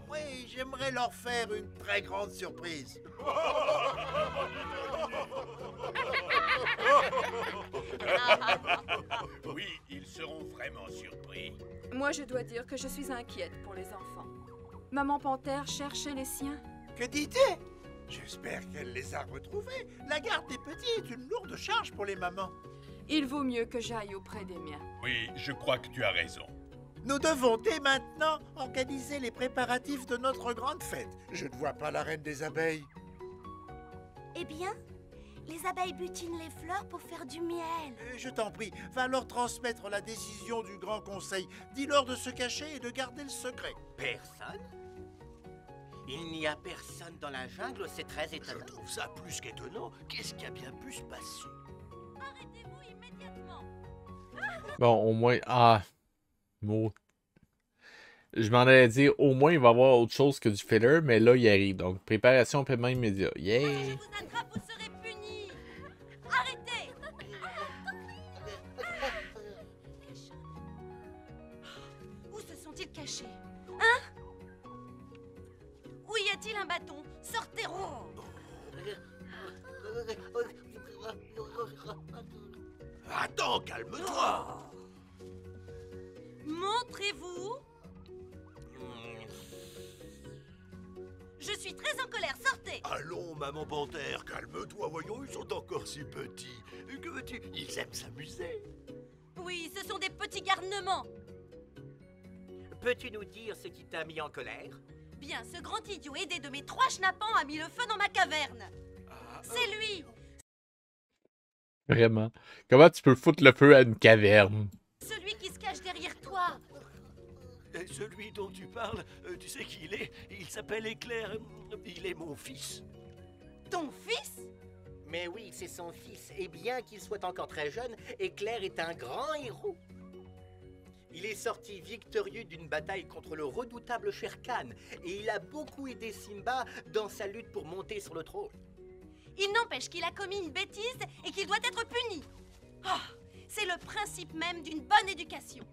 Oui, j'aimerais leur faire une très grande surprise. Oui, ils seront vraiment surpris. Moi, je dois dire que je suis inquiète pour les enfants. Maman Panthère cherchait les siens. Que dit-elle? J'espère qu'elle les a retrouvés. La garde des petits est une lourde charge pour les mamans. Il vaut mieux que j'aille auprès des miens. Oui, je crois que tu as raison. Nous devons dès maintenant organiser les préparatifs de notre grande fête. Je ne vois pas la reine des abeilles. Eh bien, les abeilles butinent les fleurs pour faire du miel. Je t'en prie, va leur transmettre la décision du Grand Conseil. Dis-leur de se cacher et de garder le secret. Personne? Il n'y a personne dans la jungle, c'est très Je étonnant. trouve ça plus qu'étonnant. Qu'est-ce qui a bien pu se passer? Arrêtez-vous immédiatement. Bon, au moins... Ah... Mot. Je m'en allais dire, au moins, il va y avoir autre chose que du filler, mais là, il arrive. Donc, préparation, paiement immédiat. Si Yeah! je vous attrape, vous serez punis. Arrêtez. Où se sont-ils cachés? Hein? Où y a-t-il un bâton? Sortez! Attends, calme-toi! Montrez-vous. Je suis très en colère, sortez! Allons, maman panthère, calme-toi, voyons, ils sont encore si petits. Que veux-tu? Ils aiment s'amuser. Oui, ce sont des petits garnements. Peux-tu nous dire ce qui t'a mis en colère? Bien, ce grand idiot aidé de mes 3 schnappants a mis le feu dans ma caverne. C'est lui! Celui dont tu parles, tu sais qui il est? Il s'appelle Éclair. Il est mon fils. Ton fils? Mais oui, c'est son fils. Et bien qu'il soit encore très jeune, Éclair est un grand héros. Il est sorti victorieux d'une bataille contre le redoutable Shere Khan. Et il a beaucoup aidé Simba dans sa lutte pour monter sur le trône. Il n'empêche qu'il a commis une bêtise et qu'il doit être puni. Oh, c'est le principe même d'une bonne éducation.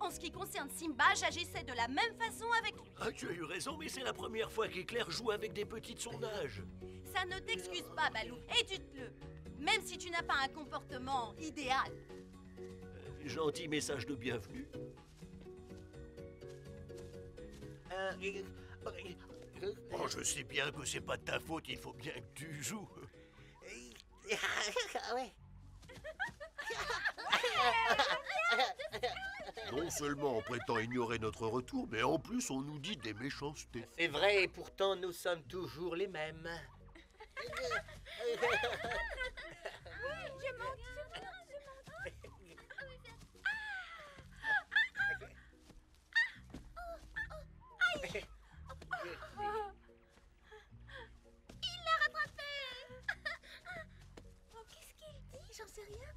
En ce qui concerne Simba, j'agissais de la même façon avec lui. Ah, tu as eu raison, mais c'est la première fois qu'Éclair joue avec des petits de son âge. Ça ne t'excuse pas, Balou, éduque-le. Même si tu n'as pas un comportement idéal. Gentil message de bienvenue. Oh, je sais bien que c'est pas de ta faute, il faut bien que tu joues. Ouais. Non seulement on prétend ignorer notre retour, mais en plus on nous dit des méchancetés. C'est vrai, et pourtant nous sommes toujours les mêmes. Il l'a rattrapé. Oh, qu'est-ce qu'il dit? J'en sais rien.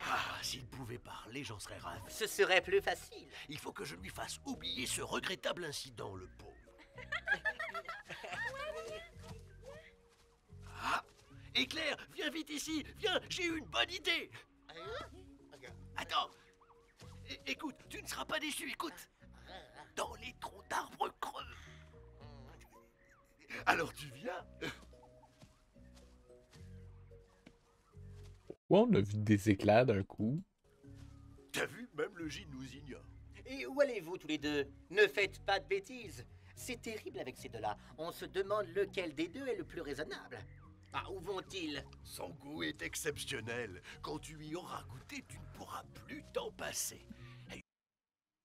Ah, s'il pouvait parler, j'en serais ravi. Ce serait plus facile. Il faut que je lui fasse oublier ce regrettable incident, le pauvre. Ah, Éclair, viens vite ici, viens, j'ai une bonne idée. Attends, écoute, tu ne seras pas déçu, écoute. Dans les troncs d'arbres creux. Alors tu viens? Ouais, on a vu des éclairs d'un coup. T'as vu, même le gîte nous ignore. Et où allez-vous tous les deux? Ne faites pas de bêtises. C'est terrible avec ces deux-là. On se demande lequel des deux est le plus raisonnable. Ah, où vont-ils? Son goût est exceptionnel. Quand tu y auras goûté, tu ne pourras plus t'en passer.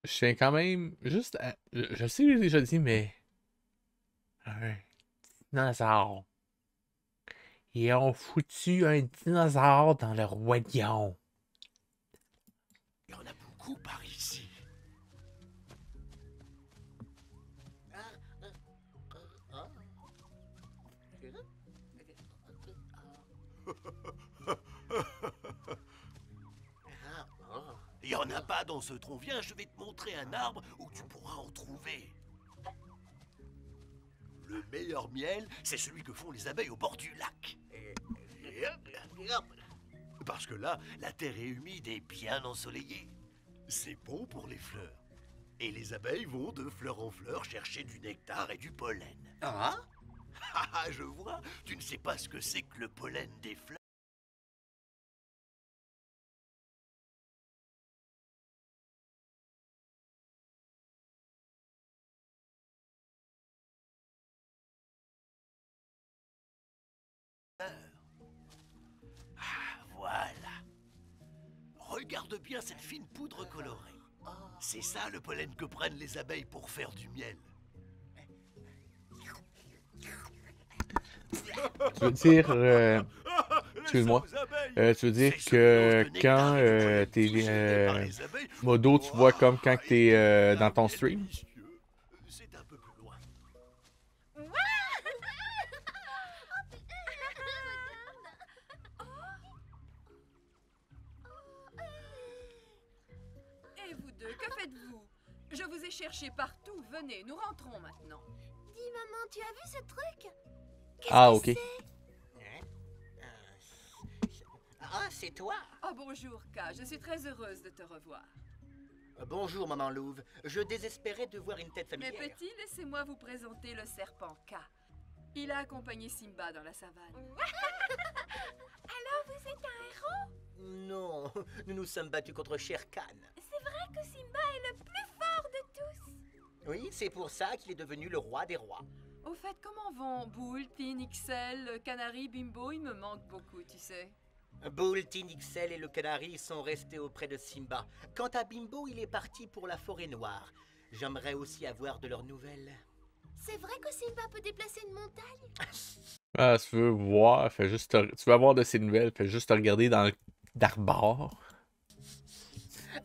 Je tiens quand même juste à... Je sais que j'ai déjà dit, mais... Un dinosaure. Ils ont foutu un dinosaure dans le royaume. Il y en a beaucoup par ici. Il n'y en a pas dans ce tronc. Viens, je vais te montrer un arbre où tu pourras en trouver. Le meilleur miel, c'est celui que font les abeilles au bord du lac. Parce que là, la terre est humide et bien ensoleillée. C'est bon pour les fleurs. Et les abeilles vont de fleur en fleur chercher du nectar et du pollen. Ah? Ah, je vois, tu ne sais pas ce que c'est que le pollen des fleurs. Ah, voilà. Regarde bien cette fine poudre colorée. C'est ça le pollen que prennent les abeilles pour faire du miel. Tu veux dire... Excuse-moi. Tu veux dire que quand t'es... modo, tu vois comme quand t'es dans ton stream? C'est un peu plus loin. Et vous deux, que faites-vous? Je vous ai cherché partout. Venez, nous rentrons maintenant. Dis, maman, tu as vu ce truc? Ah, ok. Ah, c'est toi. Oh, bonjour, K. Je suis très heureuse de te revoir. Bonjour, maman Louve. Je désespérais de voir une tête Mes familière. petits, laissez-moi vous présenter le serpent K. Il a accompagné Simba dans la savane. Alors, vous êtes un héros? Non, nous nous sommes battus contre Shere Khan. C'est vrai que Simba est le plus fort de tous. Oui, c'est pour ça qu'il est devenu le roi des rois. Au fait, comment vont Boule, Tin, XL, Canary, Bimbo? Il me manque beaucoup, tu sais. Boule, Tin, XL et le canari sont restés auprès de Simba. Quant à Bimbo, il est parti pour la forêt noire. J'aimerais aussi avoir de leurs nouvelles. C'est vrai que Simba peut déplacer une montagne? Ah, si tu veux voir, tu veux avoir de ces nouvelles, fais juste te regarder dans d'Arbor?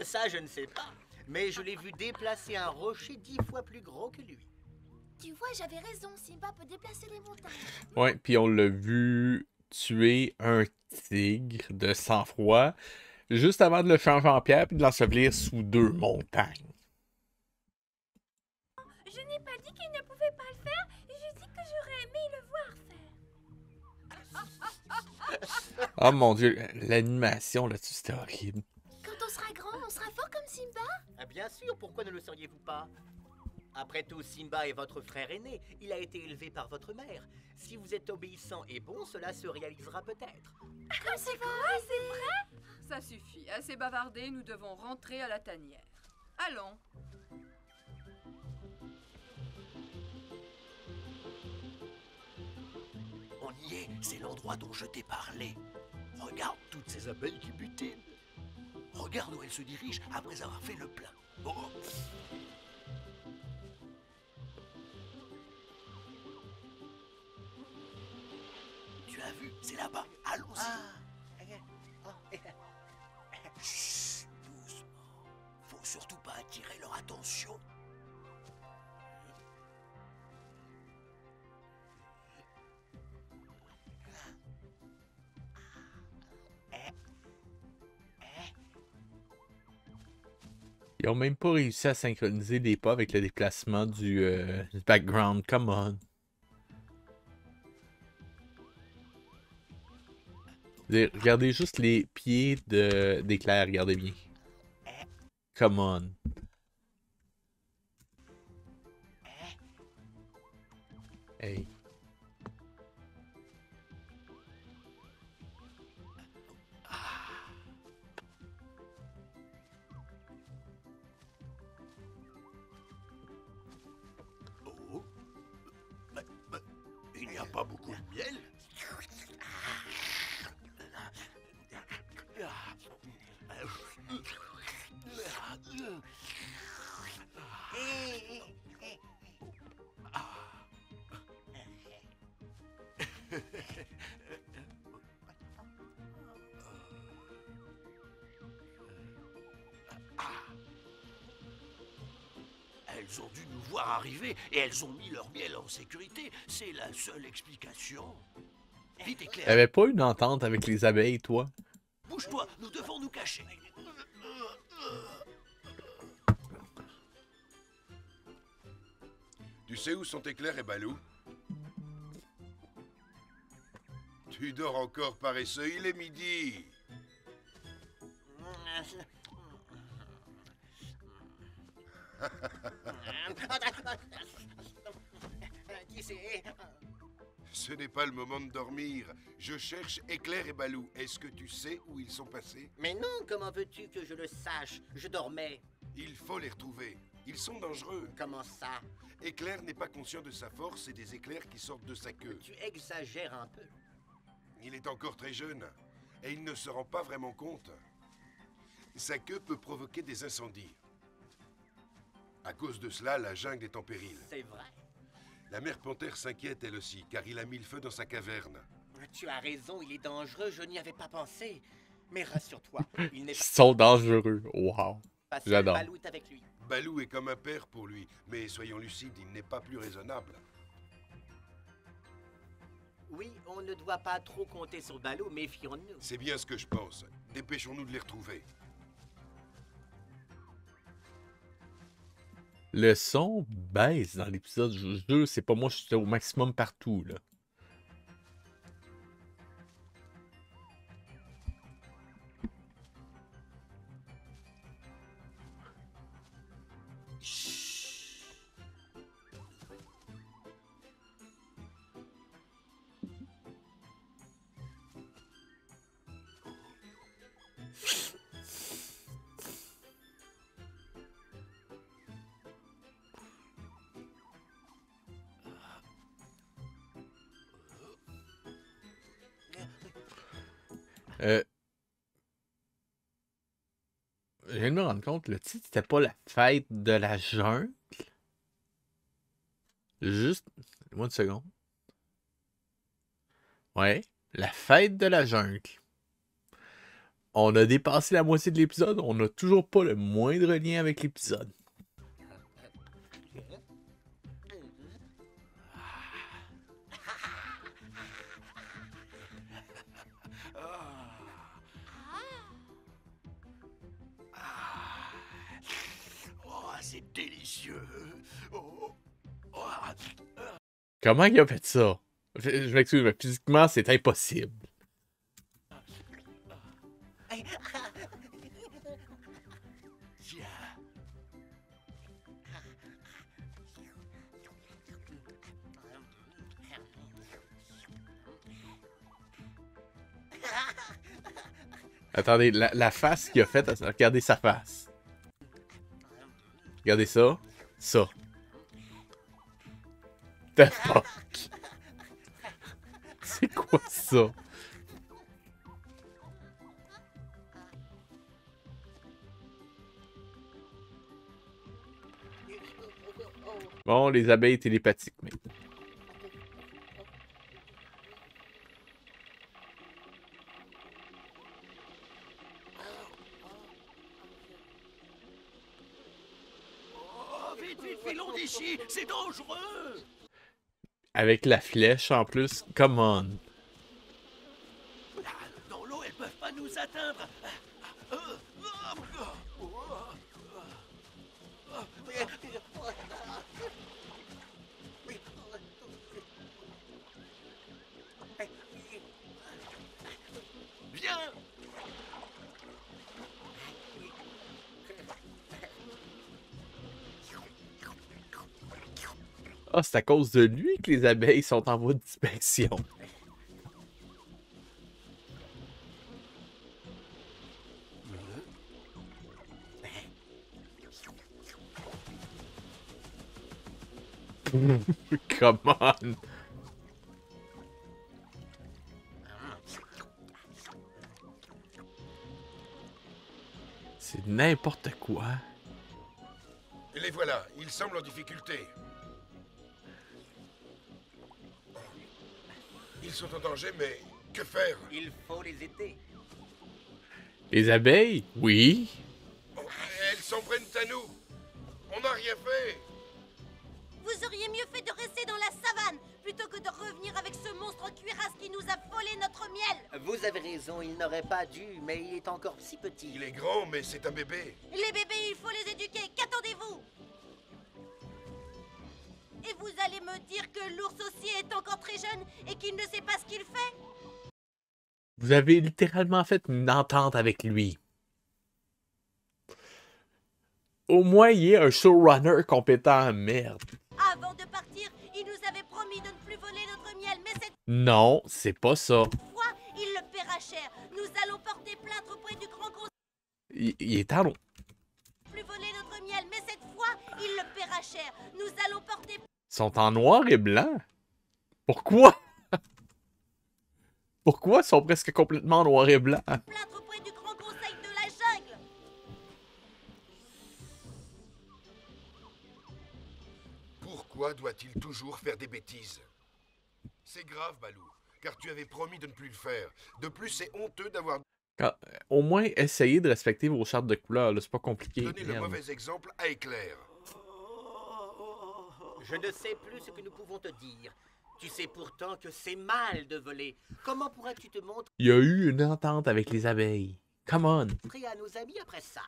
Ça, je ne sais pas. Mais je l'ai vu déplacer un rocher 10 fois plus gros que lui. Tu vois, j'avais raison, Simba peut déplacer les montagnes. Ouais, puis on l'a vu tuer un tigre de sang-froid juste avant de le changer en pierre puis de l'ensevelir sous 2 montagnes. Je n'ai pas dit qu'il ne pouvait pas le faire, j'ai dit que j'aurais aimé le voir faire. Oh mon dieu, l'animation là-dessus, c'était horrible. Quand on sera grand, on sera fort comme Simba. Ah, bien sûr, pourquoi ne le seriez-vous pas? Après tout, Simba est votre frère aîné. Il a été élevé par votre mère. Si vous êtes obéissant et bon, cela se réalisera peut-être. Quand c'est quoi, c'est vrai? Ça suffit, assez bavardé, nous devons rentrer à la tanière. Allons. On y est, c'est l'endroit dont je t'ai parlé. Regarde toutes ces abeilles qui butinent. Regarde où elles se dirigent après avoir fait le plein. Oh. Tu as vu, c'est là-bas. Allons-y. Chut, doucement. Faut surtout pas attirer leur attention. Ils ont même pas réussi à synchroniser les pas avec le déplacement du background. Come on. Regardez juste les pieds d'Éclair, regardez bien. Come on. Hey. Oh. Il n'y a pas beaucoup de miel. Elles ont dû nous voir arriver et elles ont mis leur miel en sécurité. C'est la seule explication. Vite, Éclair. T'avais pas une entente avec les abeilles, toi? Bouge-toi, nous devons nous cacher. Tu sais où sont Éclair et Balou? Tu dors encore paresseux, il est midi. Qui c'est? Ce n'est pas le moment de dormir. Je cherche Éclair et Balou. Est-ce que tu sais où ils sont passés? Mais non, comment veux-tu que je le sache? Je dormais. Il faut les retrouver. Ils sont dangereux. Comment ça? Éclair n'est pas conscient de sa force et des éclairs qui sortent de sa queue. Tu exagères un peu. Il est encore très jeune et il ne se rend pas vraiment compte. Sa queue peut provoquer des incendies. À cause de cela, la jungle est en péril. C'est vrai. La mère panthère s'inquiète elle aussi, car il a mis le feu dans sa caverne. Tu as raison, il est dangereux, je n'y avais pas pensé. Mais rassure-toi, il n'est Ils sont dangereux. Wow. pas seul, J'adore. Balou est avec lui. Balou est comme un père pour lui, mais soyons lucides, il n'est pas plus raisonnable. Oui, on ne doit pas trop compter sur Balou, méfions-nous. C'est bien ce que je pense. Dépêchons-nous de les retrouver. Le son baisse dans l'épisode. Je vous jure, c'est pas moi, je suis au maximum partout, là. Je viens de me rendre compte, le titre, c'était pas la fête de la jungle. Juste. Moi une seconde. Ouais. La fête de la jungle. On a dépassé la moitié de l'épisode, on n'a toujours pas le moindre lien avec l'épisode. Oh, c'est délicieux. Oh. Oh. Comment il a fait ça? Je m'excuse, mais physiquement, c'est impossible. Tiens. Attendez, la face qu'il a faite, regardez sa face. Regardez ça. Ça. The fuck? C'est quoi ça? Bon, les abeilles télépathiques, mais... Oh, vite, vite, filons d'ici, c'est dangereux. Avec la flèche en plus, come on. Dans l'eau, elles peuvent pas nous atteindre. Viens. Ah, c'est à cause de lui que les abeilles sont en voie de dispersion. Come on. C'est n'importe quoi. Les voilà, ils semblent en difficulté. Ils sont en danger, mais que faire? Il faut les aider. Les abeilles? Oui. Elles s'en prennent à nous. On n'a rien fait. Vous auriez mieux fait de rester dans la savane plutôt que de revenir avec ce monstre cuirasse qui nous a volé notre miel. Vous avez raison, il n'aurait pas dû, mais il est encore si petit. Il est grand, mais c'est un bébé. Les bébés, il faut les éduquer. Qu'attendez-vous? Et vous allez me dire que l'ours aussi est encore très jeune et qu'il ne sait pas ce qu'il fait? Vous avez littéralement fait une entente avec lui. Au moins, il est un showrunner compétent. Merde. Avant de partir, il nous avait promis de ne plus voler notre miel, mais cette Non, c'est pas ça. fois, il le paiera cher. Nous allons porter plainte auprès du grand conseil. Il est en... Plus voler notre miel, mais cette fois, il le paiera cher. Nous allons porter Ils sont en noir et blanc. Pourquoi? Pourquoi ils sont presque complètement en noir et blanc? plainte auprès du grand conseil de la jungle. Pourquoi doit-il toujours faire des bêtises? C'est grave, Balou, car tu avais promis de ne plus le faire. De plus, c'est honteux d'avoir Au moins, essayez de respecter vos chartes de couleurs. C'est pas compliqué. donné le Merde. mauvais exemple à Éclair. Je ne sais plus ce que nous pouvons te dire. Tu sais pourtant que c'est mal de voler. Comment pourras-tu te montrer Il y a eu une entente avec les abeilles. Come on. à nos amis après ça?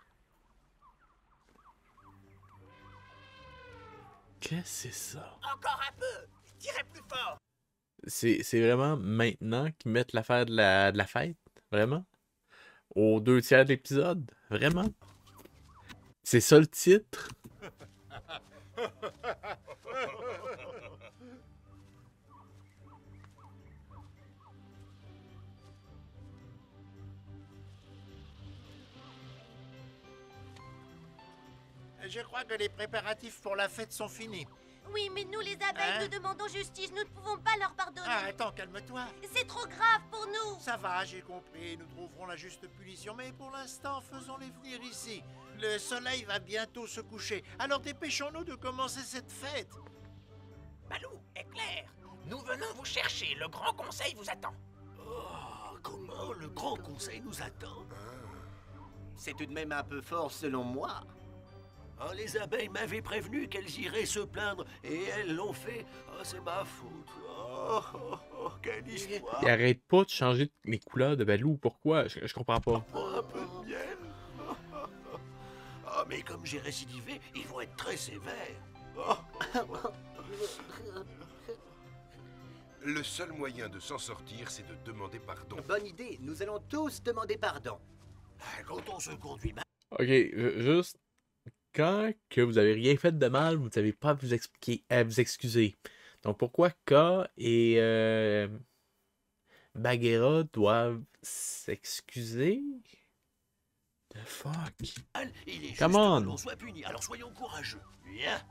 Qu'est-ce que c'est ça? Encore un peu. Tirez plus fort. C'est vraiment maintenant qu'ils mettent l'affaire de la fête? Vraiment? Aux 2/3 de l'épisode? Vraiment? C'est ça le titre? Je crois que les préparatifs pour la fête sont finis. Oui, mais nous, les abeilles, Hein? nous demandons justice. Nous ne pouvons pas leur pardonner. Ah, attends, calme-toi. C'est trop grave pour nous. Ça va, j'ai compris. Nous trouverons la juste punition. Mais pour l'instant, faisons-les venir ici. Le soleil va bientôt se coucher. Alors dépêchons-nous de commencer cette fête. Balou, Éclair, nous venons vous chercher. Le Grand Conseil vous attend. Oh, comment le le grand conseil nous attend. C'est tout de même un peu fort selon moi. Oh, les abeilles m'avaient prévenu qu'elles iraient se plaindre et elles l'ont fait. Oh, c'est ma faute. Quelle histoire. Il arrête pas de changer les couleurs de Balou. Pourquoi? Je comprends pas. Oh, un peu de miel. Oh, mais comme j'ai récidivé, ils vont être très sévères. Oh. Le seul moyen de s'en sortir, c'est de demander pardon. Bonne idée, nous allons tous demander pardon. Quand on se conduit mal. Ok, juste. Quand que vous avez rien fait de mal, vous n'avez pas à vous expliquer, à vous excuser. Donc pourquoi K et Bagheera doivent s'excuser? The fuck? Il est juste Come on. que l'on soit puni, alors soyons courageux. Viens.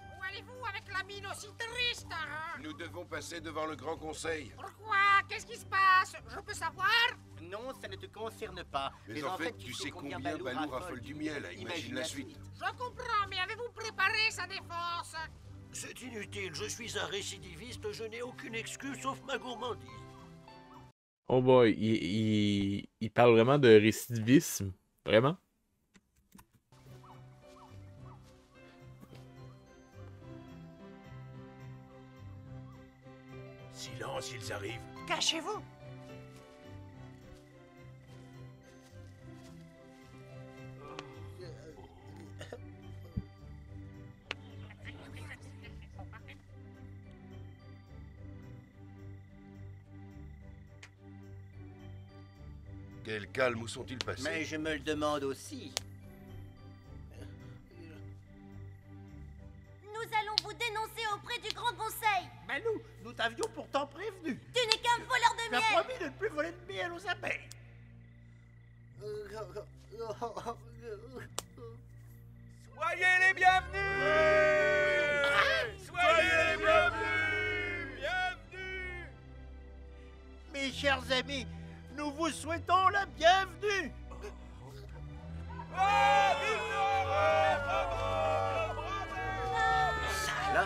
Où allez-vous avec la mine aussi triste, hein? Nous devons passer devant le Grand Conseil. Pourquoi? Qu'est-ce qui se passe? Je peux savoir? Non, ça ne te concerne pas. Mais en fait, tu sais combien Balou raffole du miel. Imagine la suite. Je comprends, mais avez-vous préparé sa défense? C'est inutile, je suis un récidiviste, je n'ai aucune excuse sauf ma gourmandise. Oh boy, il parle vraiment de récidivisme. Vraiment? Silence, ils arrivent. Cachez-vous! Quel calme, où sont-ils passés? Mais je me le demande aussi. Nous allons vous dénoncer auprès du Grand Conseil. Mais nous t'avions pourtant prévenu. Tu n'es qu'un voleur de Tu as miel. promis de ne plus voler de miel aux abeilles. Soyez les bienvenus! Soyez les bienvenus! Bienvenue! Mes chers amis, nous vous souhaitons la bienvenue. Ça là.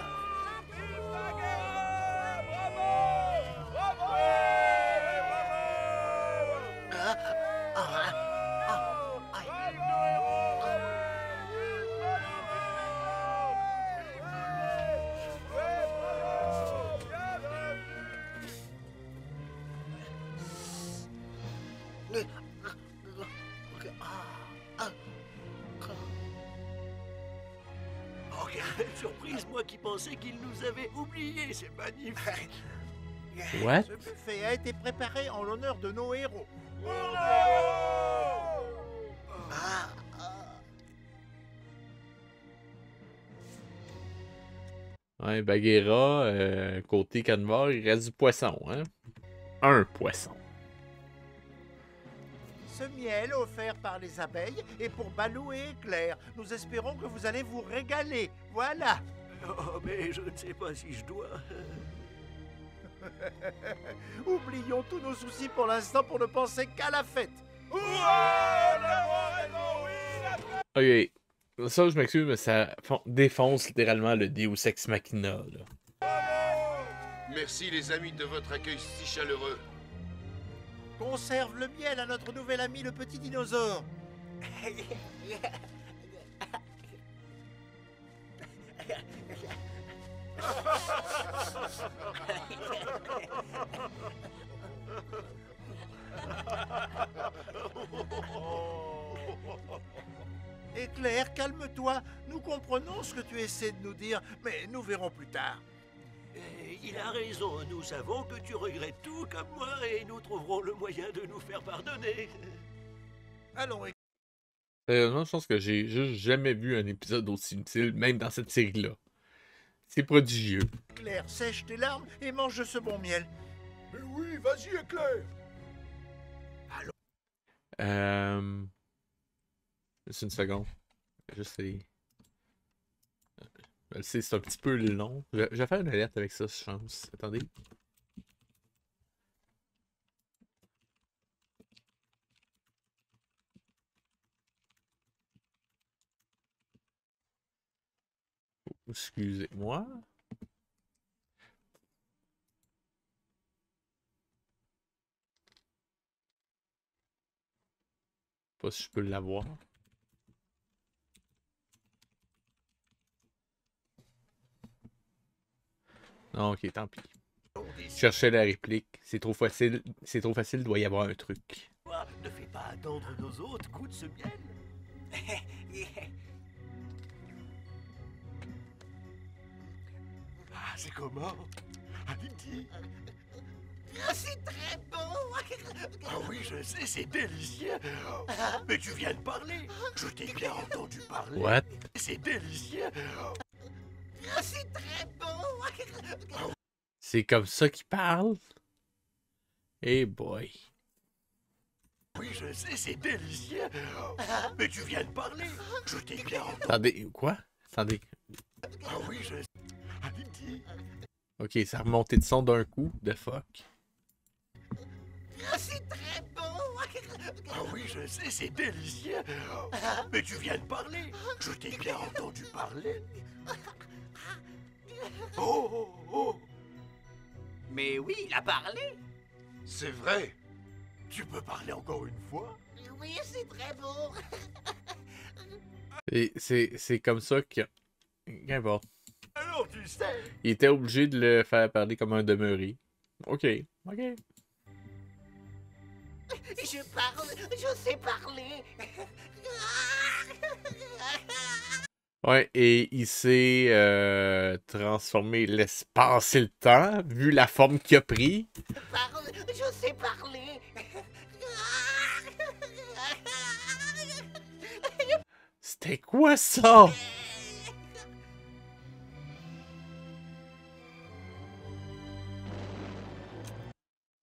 Oh, quelle surprise, moi qui pensais qu'ils nous avaient oubliés, c'est magnifique. What? Ce buffet a été préparé en l'honneur de nos héros. Ouais, Bagheera, côté Canevas, il reste du poisson, hein? Un poisson. Ce miel offert par les abeilles est pour Balou et Éclair. Nous espérons que vous allez vous régaler. Voilà. Oh, mais je ne sais pas si je dois. Oublions tous nos soucis pour l'instant pour ne penser qu'à la fête. Ok, ça je m'excuse, mais ça défonce littéralement le Deus Ex Machina, là. Merci les amis de votre accueil si chaleureux. Conserve le miel à notre nouvel ami le petit dinosaure. Éclair, calme-toi. Nous comprenons ce que tu essaies de nous dire, mais nous verrons plus tard. Il a raison, nous savons que tu regrettes tout comme moi et nous trouverons le moyen de nous faire pardonner. Allons, Sérieusement, je pense que j'ai juste jamais vu un épisode aussi utile, même dans cette série-là. C'est prodigieux. Éclair, sèche tes larmes et mange de ce bon miel. Mais oui, vas-y, Éclair. Juste une seconde. Juste les... Je le sais, c'est un petit peu long. Je vais faire une alerte avec ça, je pense. Attendez. Excusez-moi. Pas si je peux l'avoir. Non, ok, tant pis. Je cherchais la réplique. C'est trop facile. C'est trop facile, il doit y avoir un truc. Ne fais pas attendre nos hôtes, goûte ce miel. Ah, c'est comment? Dis. C'est très bon. Ah oui, je sais, c'est délicieux. Mais tu viens de parler. Je t'ai bien entendu parler. What? C'est délicieux. C'est très bon. C'est comme ça qu'il parle? Hey boy. Oui, je sais, c'est délicieux. Mais tu viens de parler. Je t'ai bien entendu. Attendez, quoi? Attendez. Ah oui, je sais. Dis. Ok, ça a remonté de son d'un coup. The fuck. C'est très bon. Ah oui, je sais, c'est délicieux. Mais tu viens de parler. Je t'ai bien entendu parler. Oh, oh, oh. Mais oui, il a parlé. C'est vrai. Tu peux parler encore une fois? Oui, c'est très bon. Et c'est comme ça que... Qu'importe. Alors tu sais. Il était obligé de le faire parler comme un demeuré. Ok, ok. Je parle, je sais parler. Ouais, et il s'est transformé l'espace et le temps, vu la forme qu'il a pris. Je sais parler. C'était quoi ça?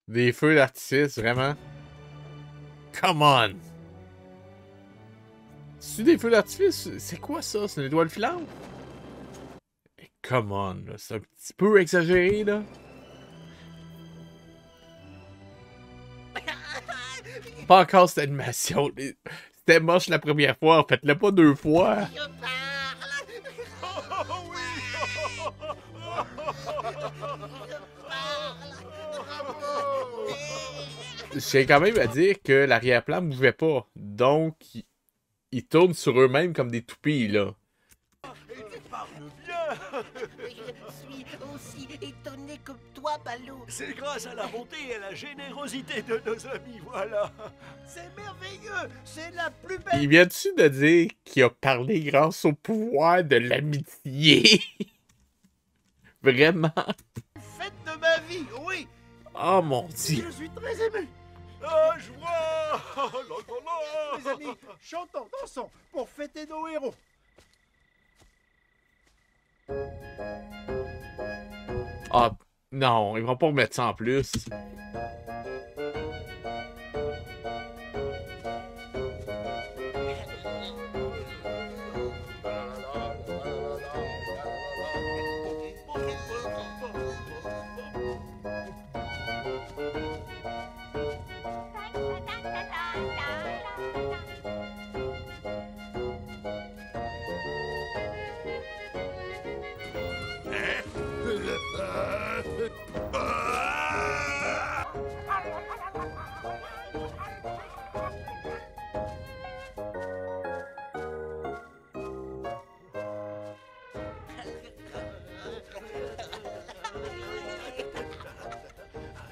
Des feux d'artifice, vraiment? Come on! C'est des feux d'artifice? C'est quoi ça? C'est une étoile filante? Come on, là. C'est un petit peu exagéré, là. Pas encore cette animation. C'était moche la première fois. Faites-le pas deux fois. Je tiens quand même à dire que l'arrière-plan ne bougeait pas. Donc, ils tournent sur eux-mêmes comme des toupies, là. Tu parles bien. Je suis aussi étonné que toi, Balou. C'est grâce à la bonté et à la générosité de nos amis, voilà. C'est merveilleux. C'est la plus belle... Il vient-tu de dire qu'il a parlé grâce au pouvoir de l'amitié? Vraiment? fête de ma vie, oui. Oh mon Dieu. Je suis très ému. Ah, joie. Les amis, chantons, dansons pour fêter nos héros. Ah, non, ils vont pas remettre ça en plus.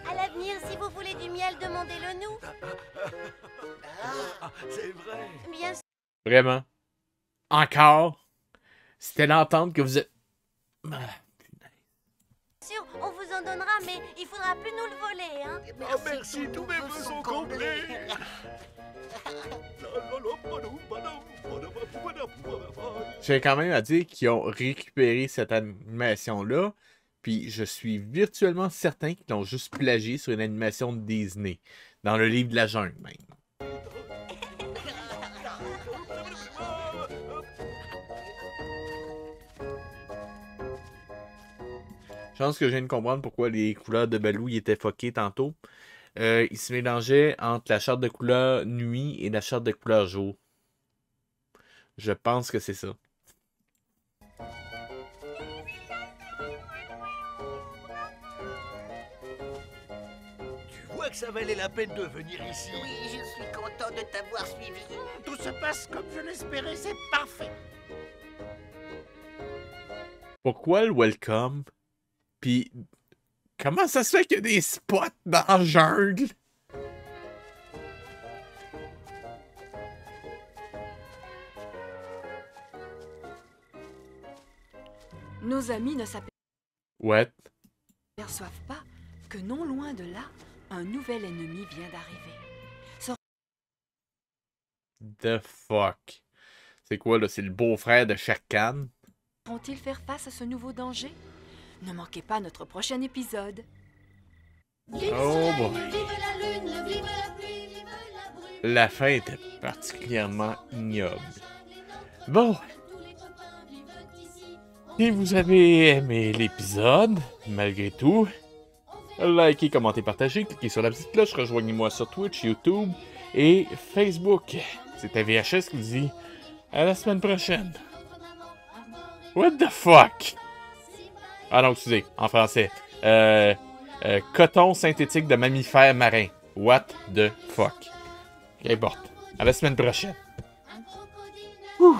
À l'avenir, si vous voulez du miel, demandez-le nous. Ah, c'est vrai. Bien Vraiment. Encore. C'était l'entente que vous êtes... sûr, on vous en donnera, mais il faudra plus nous le voler, hein. Ah, merci, tous mes vœux sont comblés. J'ai quand même à dire qu'ils ont récupéré cette animation-là, puis je suis virtuellement certain qu'ils l'ont juste plagié sur une animation de Disney, dans le livre de la jungle, même. Je pense que je viens de comprendre pourquoi les couleurs de Balou y étaient fuckées tantôt. Ils se mélangeaient entre la charte de couleur nuit et la charte de couleur jour. Je pense que c'est ça. ça valait la peine de venir ici. Oui, je suis content de t'avoir suivi. Tout se passe comme je l'espérais, c'est parfait. Pourquoi le welcome? Puis, comment ça se fait qu'il y a des spots dans la jungle? Nos amis ne What? s'aperçoivent pas que non loin de là, un nouvel ennemi vient d'arriver. The fuck? C'est quoi, là? C'est le beau-frère de Shere Khan? Pourront-ils faire face à ce nouveau danger? Ne manquez pas notre prochain épisode. Oh boy. La fin était particulièrement ignoble. Bon. Si vous avez aimé l'épisode, malgré tout, likez, commentez, partagez, cliquez sur la petite cloche, rejoignez-moi sur Twitch, YouTube et Facebook. C'était VHS qui vous dit à la semaine prochaine. What the fuck? Ah non, excusez, en français. Coton synthétique de mammifères marins. What the fuck? Qu'importe. À la semaine prochaine. Ouh.